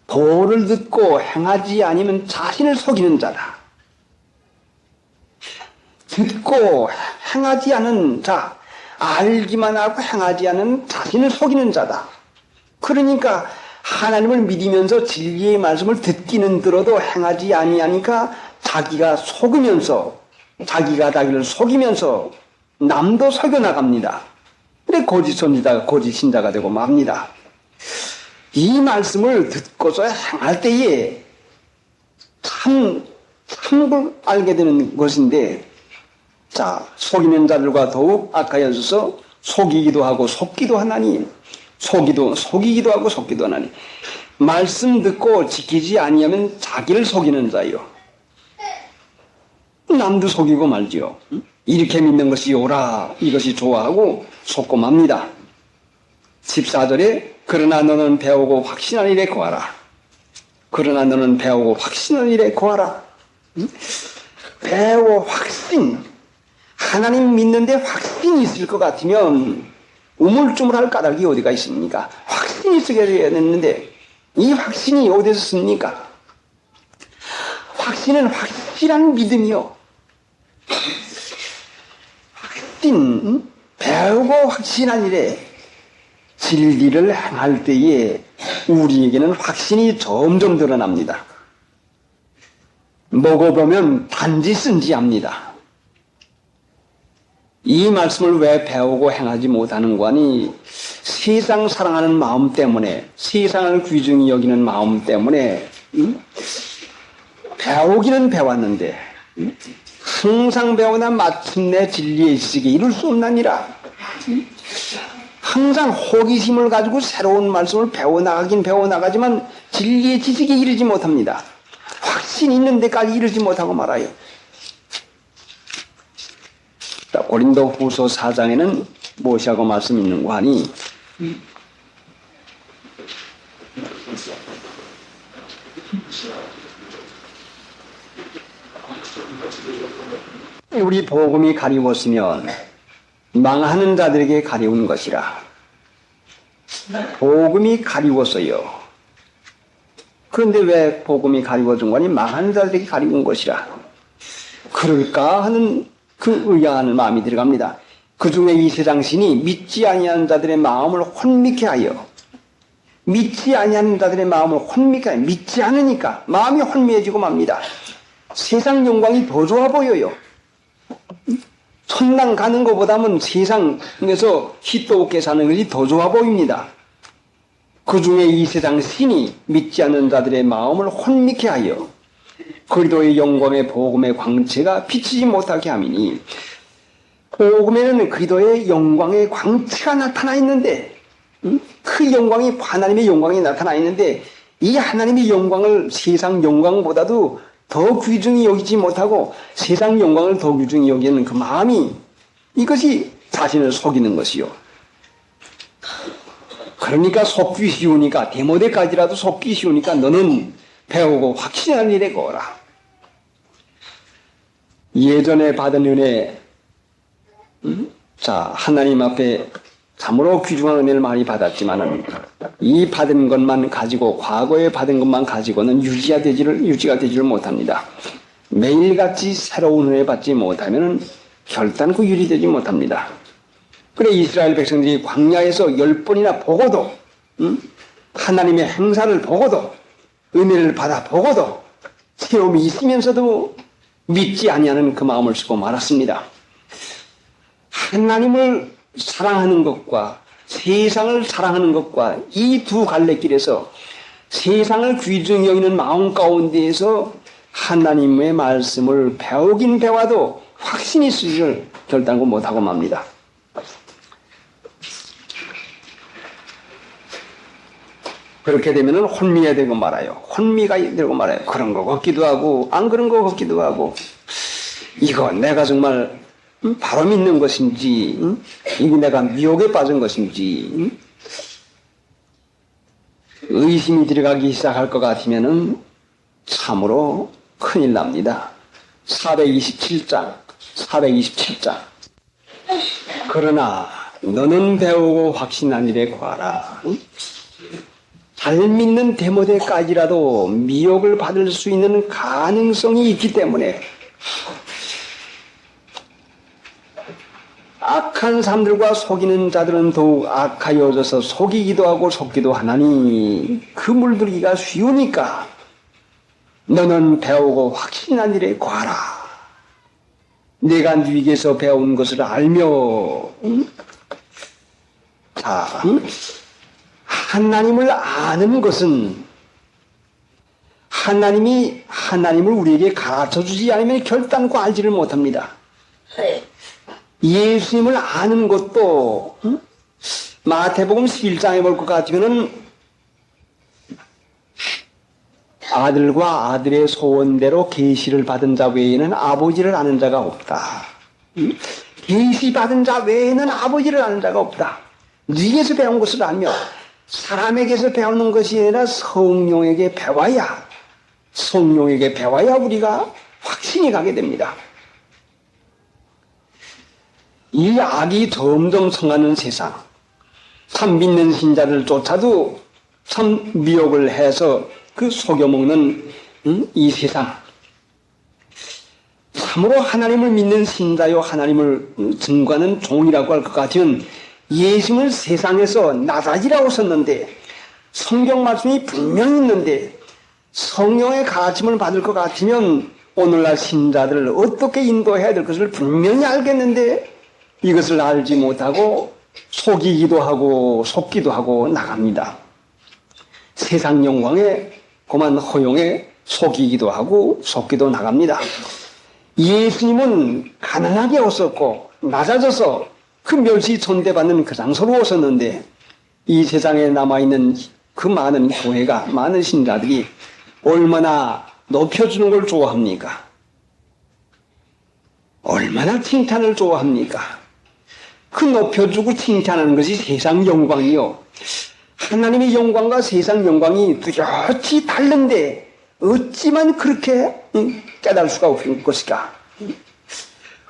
도를 듣고 행하지 아니면 자신을 속이는 자다. 듣고 행하지 않은 자, 알기만 하고 행하지 않은 자신을 속이는 자다. 그러니까 하나님을 믿으면서 진리의 말씀을 듣기는 들어도 행하지 아니하니까 자기가 속으면서, 자기가 자기를 속이면서 남도 속여나갑니다. 근데 거짓 선지자가 거짓 신자가 되고 맙니다. 이 말씀을 듣고서 행할 때에 참을 알게 되는 것인데, 자, 속이는 자들과 더욱 악하여져서 속이기도 하고 속기도 하나니, 속이기도 하고 속기도 하나니, 말씀 듣고 지키지 아니하면 자기를 속이는 자요. 남도 속이고 말지요. 이렇게 믿는 것이 옳아, 이것이 좋아하고 속고 맙니다. 14절에 그러나 너는 배우고 확신한 일에 거하라. 그러나 너는 배우고 확신한 일에 거하라. 배우고 확신. 하나님 믿는데 확신이 있을 것 같으면 우물쭈물할 까닭이 어디가 있습니까? 확신이 있어야 되는데 이 확신이 어디서 씁니까? 확신은 확실한 믿음이요. 확신, 배우고 확신한 일에 진리를 행할 때에 우리에게는 확신이 점점 드러납니다. 먹어보면 단지 쓴지합니다. 이 말씀을 왜 배우고 행하지 못하는 거니? 세상 사랑하는 마음 때문에, 세상을 귀중히 여기는 마음 때문에 배우기는 배웠는데 항상 배우나 마침내 진리의 지식에 이룰 수 없나니라. 항상 호기심을 가지고 새로운 말씀을 배워나가긴 배워나가지만 진리의 지식에 이르지 못합니다. 확신 있는 데까지 이르지 못하고 말아요. 고린도 후서 4장에는 무엇이라고 말씀 있는 거 하니? 우리 복음이 가리웠으면 망하는 자들에게 가리운 것이라. 복음이 가리웠어요. 그런데 왜 복음이 가리워준 거니? 망하는 자들에게 가리운 것이라. 그럴까 하는 그 의아한 마음이 들어갑니다. 그 중에 이 세상 신이 믿지 아니하는 자들의 마음을 혼미케 하여, 믿지 아니하는 자들의 마음을 혼미케 하여, 믿지 않으니까 마음이 혼미해지고 맙니다. 세상 영광이 더 좋아 보여요. 천당 가는 것보다는 세상에서 hit도 없게 사는 것이 더 좋아 보입니다. 그 중에 이 세상 신이 믿지 않는 자들의 마음을 혼미케 하여 그리스도의 영광의 복음의 광채가 비치지 못하게 함이니, 복음에는 그리스도의 영광의 광채가 나타나 있는데, 그 영광이 하나님의 영광이 나타나 있는데 이 하나님의 영광을 세상 영광보다도 더 귀중히 여기지 못하고 세상 영광을 더 귀중히 여기는 그 마음이, 이것이 자신을 속이는 것이요. 그러니까 속기 쉬우니까, 데모데까지라도 속기 쉬우니까 너는 배우고 확신한 일에 거라. 예전에 받은 은혜, 자, 하나님 앞에 참으로 귀중한 은혜를 많이 받았지만은 이 받은 것만 가지고, 과거에 받은 것만 가지고는 유지가 되지를 못합니다. 매일같이 새로운 은혜 받지 못하면은 결단코 유지되지 못합니다. 그래 이스라엘 백성들이 광야에서 10번이나 보고도 하나님의 행사를 보고도 은혜를 받아 보고도 체험이 있으면서도 믿지 아니하는 그 마음을 쓰고 말았습니다. 하나님을 사랑하는 것과 세상을 사랑하는 것과 이 두 갈래길에서 세상을 귀중히 여기는 마음 가운데에서 하나님의 말씀을 배우긴 배워도 확신이 있으기를 결단코 못하고 맙니다. 그렇게 되면 혼미가 되고 말아요. 혼미가 되고 말아요. 그런 거 같기도 하고 안 그런 거 같기도 하고 이거 내가 정말 바로 믿는 것인지 이게 내가 미혹에 빠진 것인지 의심이 들어가기 시작할 것 같으면 참으로 큰일 납니다. 427장 그러나 너는 배우고 확신한 일에 구하라. 잘 믿는 데모데까지라도 미혹을 받을 수 있는 가능성이 있기 때문에 악한 사람들과 속이는 자들은 더욱 악하여져서 속이기도 하고 속기도 하나니 그 물들기가 쉬우니까 너는 배우고 확신한 일에 구하라. 내가 네게서 배운 것을 알며 하나님을 아는 것은 하나님을 우리에게 가르쳐주지 않으면 결단코 알지를 못합니다. 예수님을 아는 것도 마태복음 11장에 볼 것 같으면 아들과 아들의 소원대로 계시를 받은 자 외에는 아버지를 아는 자가 없다. 계시 받은 자 외에는 아버지를 아는 자가 없다. 네게서 배운 것을 알며 사람에게서 배우는 것이 아니라 성령에게 배워야 우리가 확신이 가게 됩니다. 이 악이 점점 성하는 세상, 참 믿는 신자를 쫓아도 참 미혹을 해서 그 속여먹는 이 세상, 참으로 하나님을 믿는 신자요 하나님을 증거하는 종이라고 할 것 같으면 예수님은 세상에서 나사지라고 썼는데 성경 말씀이 분명히 있는데 성령의 가르침을 받을 것 같으면 오늘날 신자들을 어떻게 인도해야 될 것을 분명히 알겠는데 이것을 알지 못하고 속이기도 하고 속기도 하고 나갑니다. 세상 영광에 고만 허용에 속이기도 하고 속기도 나갑니다. 예수님은 가난하게 오셨고 낮아져서 그 멸시 존대받는 그 장소로 오셨는데 이 세상에 남아있는 그 많은 교회가 많은 신자들이 얼마나 높여주는 걸 좋아합니까? 얼마나 칭찬을 좋아합니까? 그 높여주고 칭찬하는 것이 세상 영광이요. 하나님의 영광과 세상 영광이 뚜렷이 다른데 어찌만 그렇게 깨달을 수가 없을 것일까?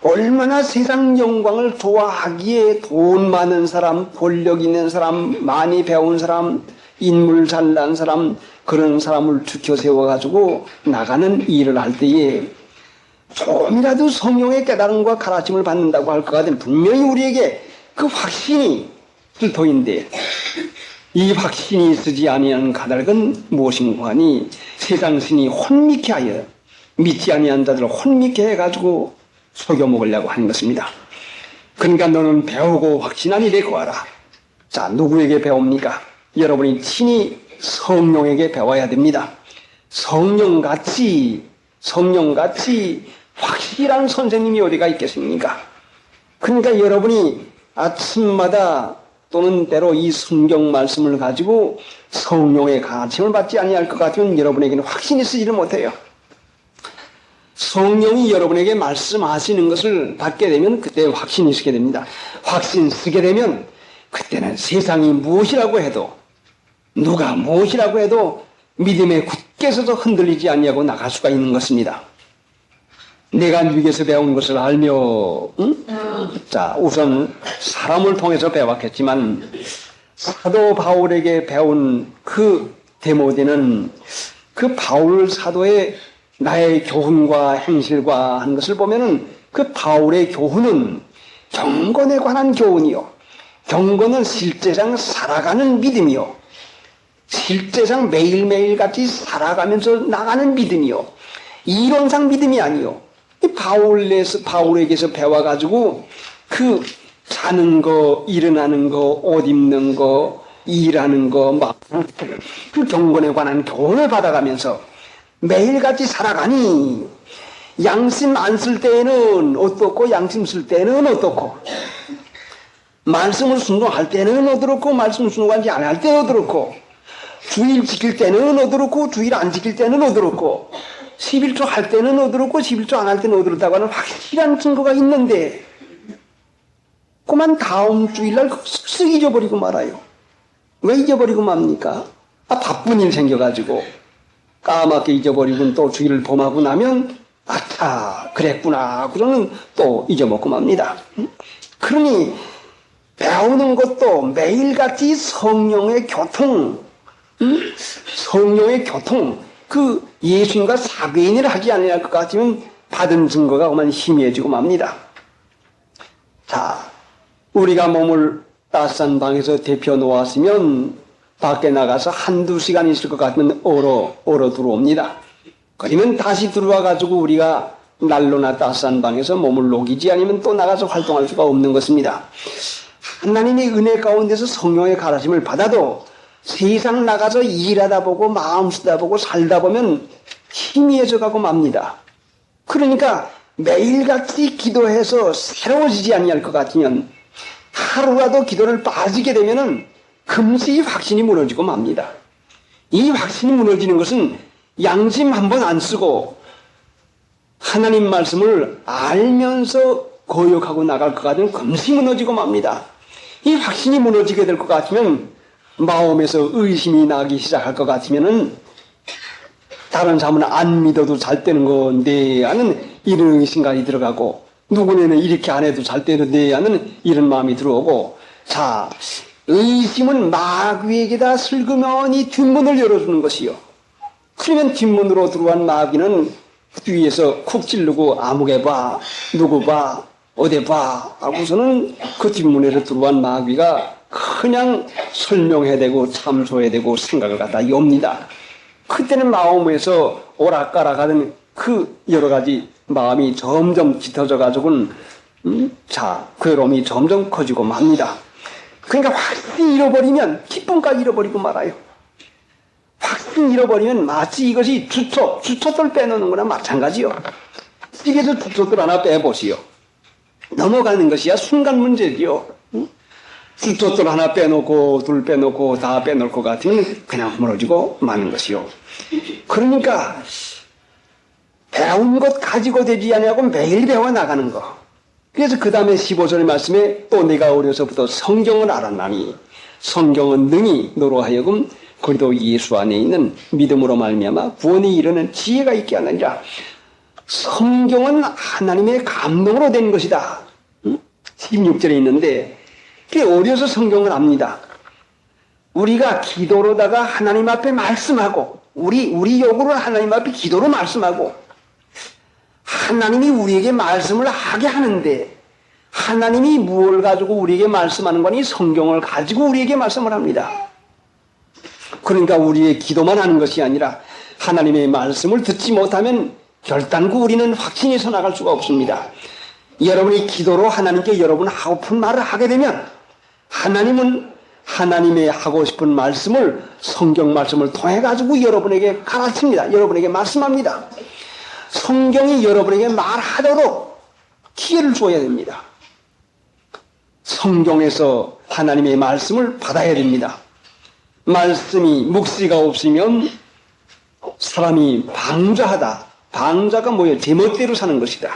얼마나 세상 영광을 좋아하기에 돈 많은 사람, 권력 있는 사람, 많이 배운 사람, 인물 잘난 사람, 그런 사람을 주켜 세워가지고 나가는 일을 할 때에 조금이라도 성령의 깨달음과 가르침을 받는다고 할 것 같으면 분명히 우리에게 그 확신이 필터인데 이 확신이 쓰지 아니하는 까닭은 무엇인가 하니 세상 신이 혼미케 하여 믿지 아니한 자들을 혼미케 해가지고 속여 먹으려고 하는 것입니다. 그러니까 너는 배우고 확신한 일에 구하라. 자, 누구에게 배웁니까? 여러분이 친히 성령에게 배워야 됩니다. 성령같이 확실한 선생님이 어디가 있겠습니까? 그러니까 여러분이 아침마다 또는 때로 이 성경 말씀을 가지고 성령의 가르침을 받지 아니할 것 같으면 여러분에게는 확신이 쓰지를 못해요. 성령이 여러분에게 말씀하시는 것을 받게 되면 그때 확신이 쓰게 됩니다. 확신 쓰게 되면 그때는 세상이 무엇이라고 해도 누가 무엇이라고 해도 믿음에 굳게 서서 흔들리지 아니하고 나갈 수가 있는 것입니다. 내가 미국에서 배운 것을 알며 자, 우선 사람을 통해서 배웠겠지만 사도 바울에게 배운 그 데모데는 그 바울 사도의 나의 교훈과 행실과 하는 것을 보면은 그 바울의 교훈은 경건에 관한 교훈이요. 경건은 실제상 살아가는 믿음이요. 실제상 매일매일 같이 살아가면서 나가는 믿음이요. 이론상 믿음이 아니요. 바울에게서 배워가지고 그 자는 거, 일어나는 거, 옷 입는 거, 일하는 거, 막 그 경건에 관한 교훈을 받아가면서 매일같이 살아가니 양심 안 쓸 때는 어떻고 양심 쓸 때는 어떻고 말씀을 순종할 때는 어떻고 말씀 순종하지 않을 때는 어떻고 주일 지킬 때는 어떻고 주일 안 지킬 때는 어떻고 11조 할 때는 어떻고 11조 안 할 때는 어떻다고 하는 확실한 증거가 있는데 그만 다음 주일날 쓱 잊어버리고 말아요. 왜 잊어버리고 맙니까? 바쁜 일 생겨가지고 까맣게 잊어버리고 또 주일을 범하고 나면 아차 그랬구나 그러는 또 잊어먹고 맙니다. 그러니 배우는 것도 매일같이 성령의 교통 그 예수님과 사귐인을 하지 않을 것 같으면 받은 증거가 그만 희미해지고 맙니다. 자, 우리가 몸을 따뜻한 방에서 데펴 놓았으면 밖에 나가서 한두 시간 있을 것 같으면 얼어 들어옵니다. 그러면 다시 들어와 가지고 우리가 난로나 따뜻한 방에서 몸을 녹이지 않으면 또 나가서 활동할 수가 없는 것입니다. 하나님의 은혜 가운데서 성령의 가르침을 받아도 세상 나가서 일하다 보고 마음 쓰다 보고 살다 보면 희미해져 가고 맙니다. 그러니까 매일같이 기도해서 새로워지지 아니할 것 같으면 하루라도 기도를 빠지게 되면은 금세 확신이 무너지고 맙니다. 이 확신이 무너지는 것은 양심 한 번 안 쓰고 하나님 말씀을 알면서 거역하고 나갈 것 같으면 금세 무너지고 맙니다. 이 확신이 무너지게 될 것 같으면 마음에서 의심이 나기 시작할 것 같으면은 다른 사람은 안 믿어도 잘 되는 건데 하는 이런 생각이 들어가고 누구네는 이렇게 안 해도 잘 되는데 하는 이런 마음이 들어오고 자 의심은 마귀에게다 슬그머니 뒷문을 열어주는 것이요. 그러면 뒷문으로 들어온 마귀는 뒤에서 쿡 찌르고 아무개 봐 누구 봐 어디 봐 하고서는 그 뒷문에서 들어온 마귀가 그냥 설명해야 되고 참소해야 되고 생각을 갖다 엽니다. 그때는 마음에서 오락가락하던 그 여러 가지 마음이 점점 짙어져 가지고는 괴로움이 점점 커지고 맙니다. 그러니까 확실히 잃어버리면 기쁨까지 잃어버리고 말아요. 확실히 잃어버리면 마치 이것이 주촛돌 빼놓는 거나 마찬가지요. 집에서 주촛돌 하나 빼보시오. 넘어가는 것이야 순간 문제지요. 주촛돌 하나 빼놓고 둘 빼놓고 다 빼놓을 것 같으면 그냥 무너지고 마는 것이요. 그러니까 배운 것 가지고 되지 아니하고 매일 배워나가는 거. 그래서 그 다음에 15절의 말씀에 또 내가 어려서부터 성경을 알았나니 성경은 능히 너로 하여금 그리스도 예수 안에 있는 믿음으로 말미암아 구원에 이르는 지혜가 있게 하느니라. 성경은 하나님의 감동으로 된 것이다. 16절에 있는데 어려서 성경을 압니다. 우리가 기도로다가 하나님 앞에 말씀하고 우리 요구를 하나님 앞에 기도로 말씀하고 하나님이 우리에게 말씀을 하게 하는데 하나님이 무엇을 가지고 우리에게 말씀하는 거니 성경을 가지고 우리에게 말씀을 합니다. 그러니까 우리의 기도만 하는 것이 아니라 하나님의 말씀을 듣지 못하면 결단코 우리는 확신이 서 나갈 수가 없습니다. 여러분이 기도로 하나님께 여러분 하고픈 말을 하게 되면 하나님은 하나님의 하고 싶은 말씀을 성경 말씀을 통해 가지고 여러분에게 가르칩니다. 여러분에게 말씀합니다. 성경이 여러분에게 말하도록 기회를 줘야 됩니다. 성경에서 하나님의 말씀을 받아야 됩니다. 말씀이 묵시가 없으면 사람이 방자하다. 방자가 뭐예요? 제멋대로 사는 것이다.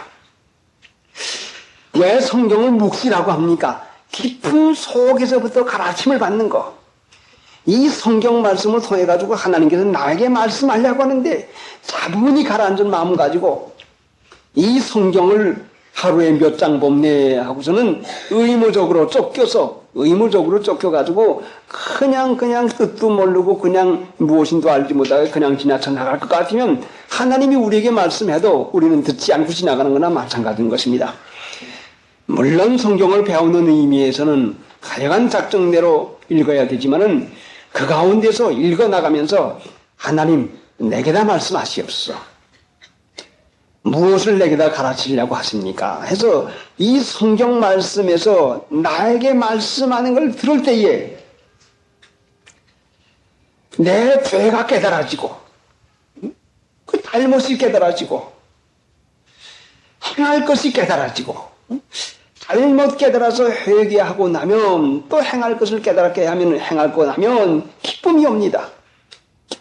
왜 성경을 묵시라고 합니까? 깊은 속에서부터 가르침을 받는 거. 이 성경 말씀을 통해 가지고 하나님께서 나에게 말씀하려고 하는데 차분히 가라앉은 마음 가지고 이 성경을 하루에 몇 장 봅네 하고서는 의무적으로 쫓겨가지고 그냥 뜻도 모르고 그냥 무엇인도 알지 못하게 그냥 지나쳐 나갈 것 같으면 하나님이 우리에게 말씀해도 우리는 듣지 않고 지나가는 거나 마찬가지인 것입니다. 물론 성경을 배우는 의미에서는 가여간 작정대로 읽어야 되지만은 그 가운데서 읽어나가면서 하나님 내게다 말씀하시옵소서. 무엇을 내게다 가르치려고 하십니까? 해서 이 성경 말씀에서 나에게 말씀하는 걸 들을 때에 내 죄가 깨달아지고 그 잘못이 깨달아지고 행할 것이 깨달아지고 잘못 깨달아서 회개하고 나면 또 행할 것을 깨달게 하면 행하고 나면 기쁨이 옵니다.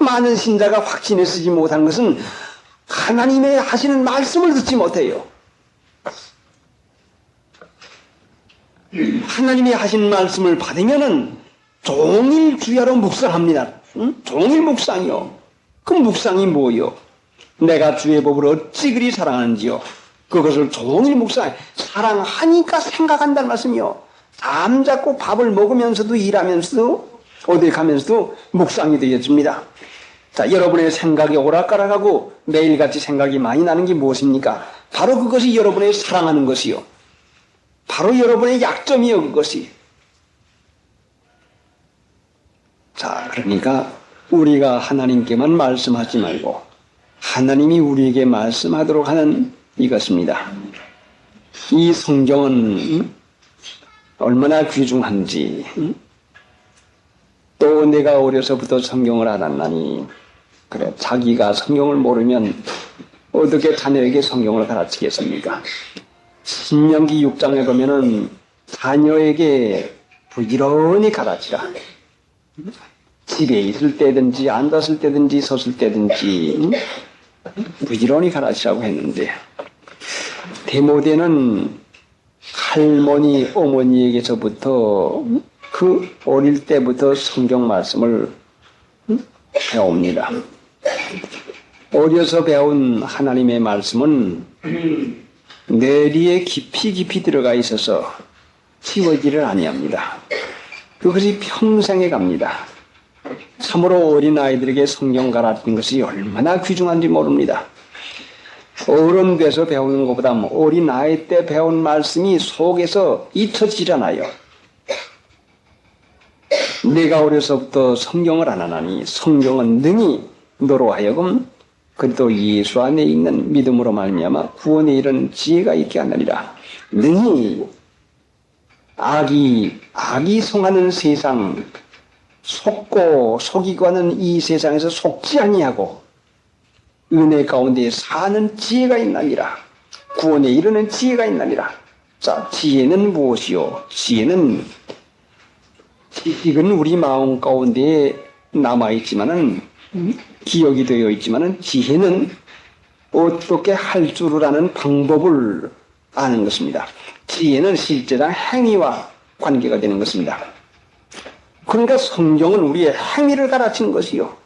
많은 신자가 확신에 쓰지 못한 것은 하나님의 하시는 말씀을 듣지 못해요. 하나님이 하신 말씀을 받으면은 종일 주야로 묵상합니다. 종일 묵상이요. 그 묵상이 뭐요? 내가 주의 법을 어찌 그리 사랑하는지요. 그것을 종일 묵상해. 사랑하니까 생각한다는 말씀이요. 잠자고 밥을 먹으면서도 일하면서도 어디 가면서도 묵상이 되어집니다. 자, 여러분의 생각이 오락가락하고 매일같이 생각이 많이 나는 게 무엇입니까? 바로 그것이 여러분의 사랑하는 것이요. 바로 여러분의 약점이요, 그것이. 자, 그러니까 우리가 하나님께만 말씀하지 말고 하나님이 우리에게 말씀하도록 하는 이것입니다. 이 성경은 얼마나 귀중한지, 또 내가 어려서부터 성경을 알았나니, 그래, 자기가 성경을 모르면 어떻게 자녀에게 성경을 가르치겠습니까? 신명기 6장에 보면은 자녀에게 부지런히 가르치라. 집에 있을 때든지 앉았을 때든지 섰을 때든지 부지런히 가르치라고 했는데, 디모데는 할머니, 어머니에게서부터 그 어릴 때부터 성경 말씀을 배웁니다. 어려서 배운 하나님의 말씀은 뇌리에 깊이 들어가 있어서 지워지를 아니합니다. 그것이 평생에 갑니다. 참으로 어린아이들에게 성경 가르치는 것이 얼마나 귀중한지 모릅니다. 어른 돼서 배우는 것보다 어린아이 때 배운 말씀이 속에서 잊혀지잖아요. 내가 어려서부터 성경을 안 하나니 성경은 능히 너로 하여금 그리스도 예수 안에 있는 믿음으로 말미암아 구원에 이른 지혜가 있게 하느니라. 능히 악이 성하는 세상, 속고 속이고 하는 이 세상에서 속지 아니하고 은혜 가운데 사는 지혜가 있나니라. 구원에 이르는 지혜가 있나니라. 자, 지혜는 무엇이요? 지혜는 지식은 우리 마음 가운데 남아있지만은, 기억이 되어 있지만은, 지혜는 어떻게 할 줄을 아는 방법을 아는 것입니다. 지혜는 실제상 행위와 관계가 되는 것입니다. 그러니까 성경은 우리의 행위를 가르치는 것이요.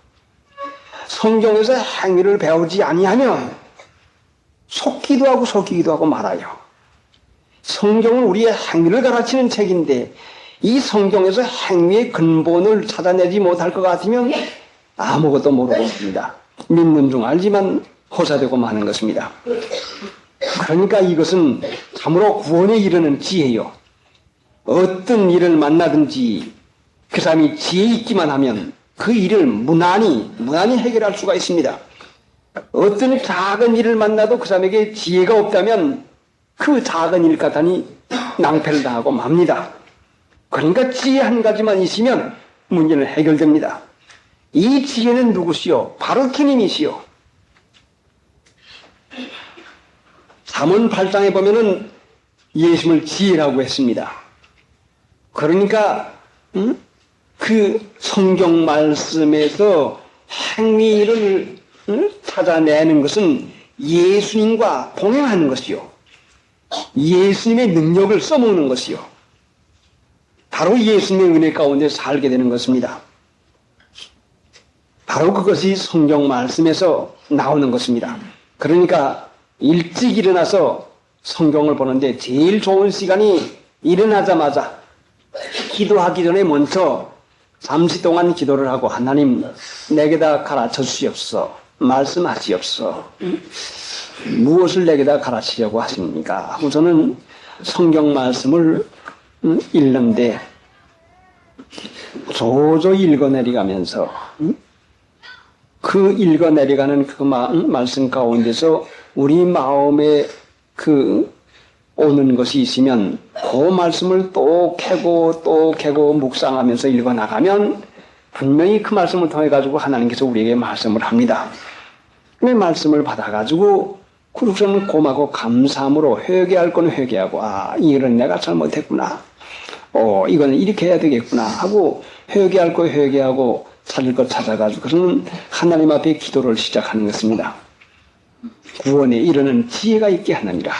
성경에서 행위를 배우지 아니하면 속기도 하고 속이기도 하고 말아요. 성경은 우리의 행위를 가르치는 책인데 이 성경에서 행위의 근본을 찾아내지 못할 것 같으면 아무것도 모르고 있습니다. 믿는 중 알지만 호사되고 마는 것입니다. 그러니까 이것은 참으로 구원에 이르는 지혜요. 어떤 일을 만나든지 그 사람이 지혜 있기만 하면 그 일을 무난히 해결할 수가 있습니다. 어떤 작은 일을 만나도 그 사람에게 지혜가 없다면 그 작은 일 같으니 낭패를 당하고 맙니다. 그러니까 지혜 한 가지만 있으면 문제는 해결됩니다. 이 지혜는 누구시요? 바로 주님이시요. 잠언 8장에 보면은 예수님을 지혜라고 했습니다. 그러니까 그 성경 말씀에서 행위를 찾아내는 것은 예수님과 동행하는 것이요. 예수님의 능력을 써먹는 것이요. 바로 예수님의 은혜 가운데 살게 되는 것입니다. 바로 그것이 성경 말씀에서 나오는 것입니다. 그러니까 일찍 일어나서 성경을 보는데 제일 좋은 시간이 일어나자마자 기도하기 전에 먼저 잠시 동안 기도를 하고 하나님 내게다 가르쳐 주시옵소서. 말씀하시옵소서. 무엇을 내게다 가르치려고 하십니까? 하고 저는 성경 말씀을 읽는데 조조 읽어내려가면서 그 읽어내려가는 그 말씀 가운데서 우리 마음에 그 오는 것이 있으면 그 말씀을 또 캐고 묵상하면서 읽어나가면 분명히 그 말씀을 통해 가지고 하나님께서 우리에게 말씀을 합니다. 그 말씀을 받아가지고 그렇게는 고마고 감사함으로 회개할 건 회개하고 이런 내가 잘못했구나. 이거는 이렇게 해야 되겠구나 하고 회개할 거 회개하고 찾을 것 찾아가지고 그러면 하나님 앞에 기도를 시작하는 것입니다. 구원에 이르는 지혜가 있게 하느니라.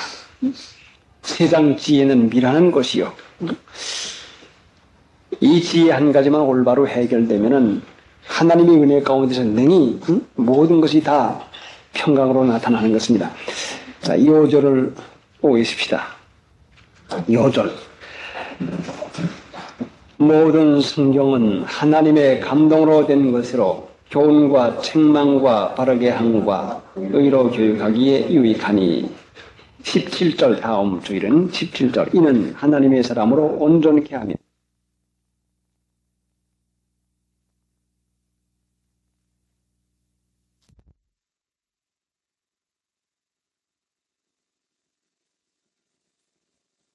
세상 지혜는 미라는 것이요. 이 지혜 한 가지만 올바로 해결되면은 하나님의 은혜 가운데서 능히 모든 것이 다 평강으로 나타나는 것입니다. 자, 2절을 보겠습니다. 2절. 모든 성경은 하나님의 감동으로 된 것으로 교훈과 책망과 바르게 함과 의로 교육하기에 유익하니 17절 다음 주일은 17절 이는 하나님의 사람으로 온전케 하며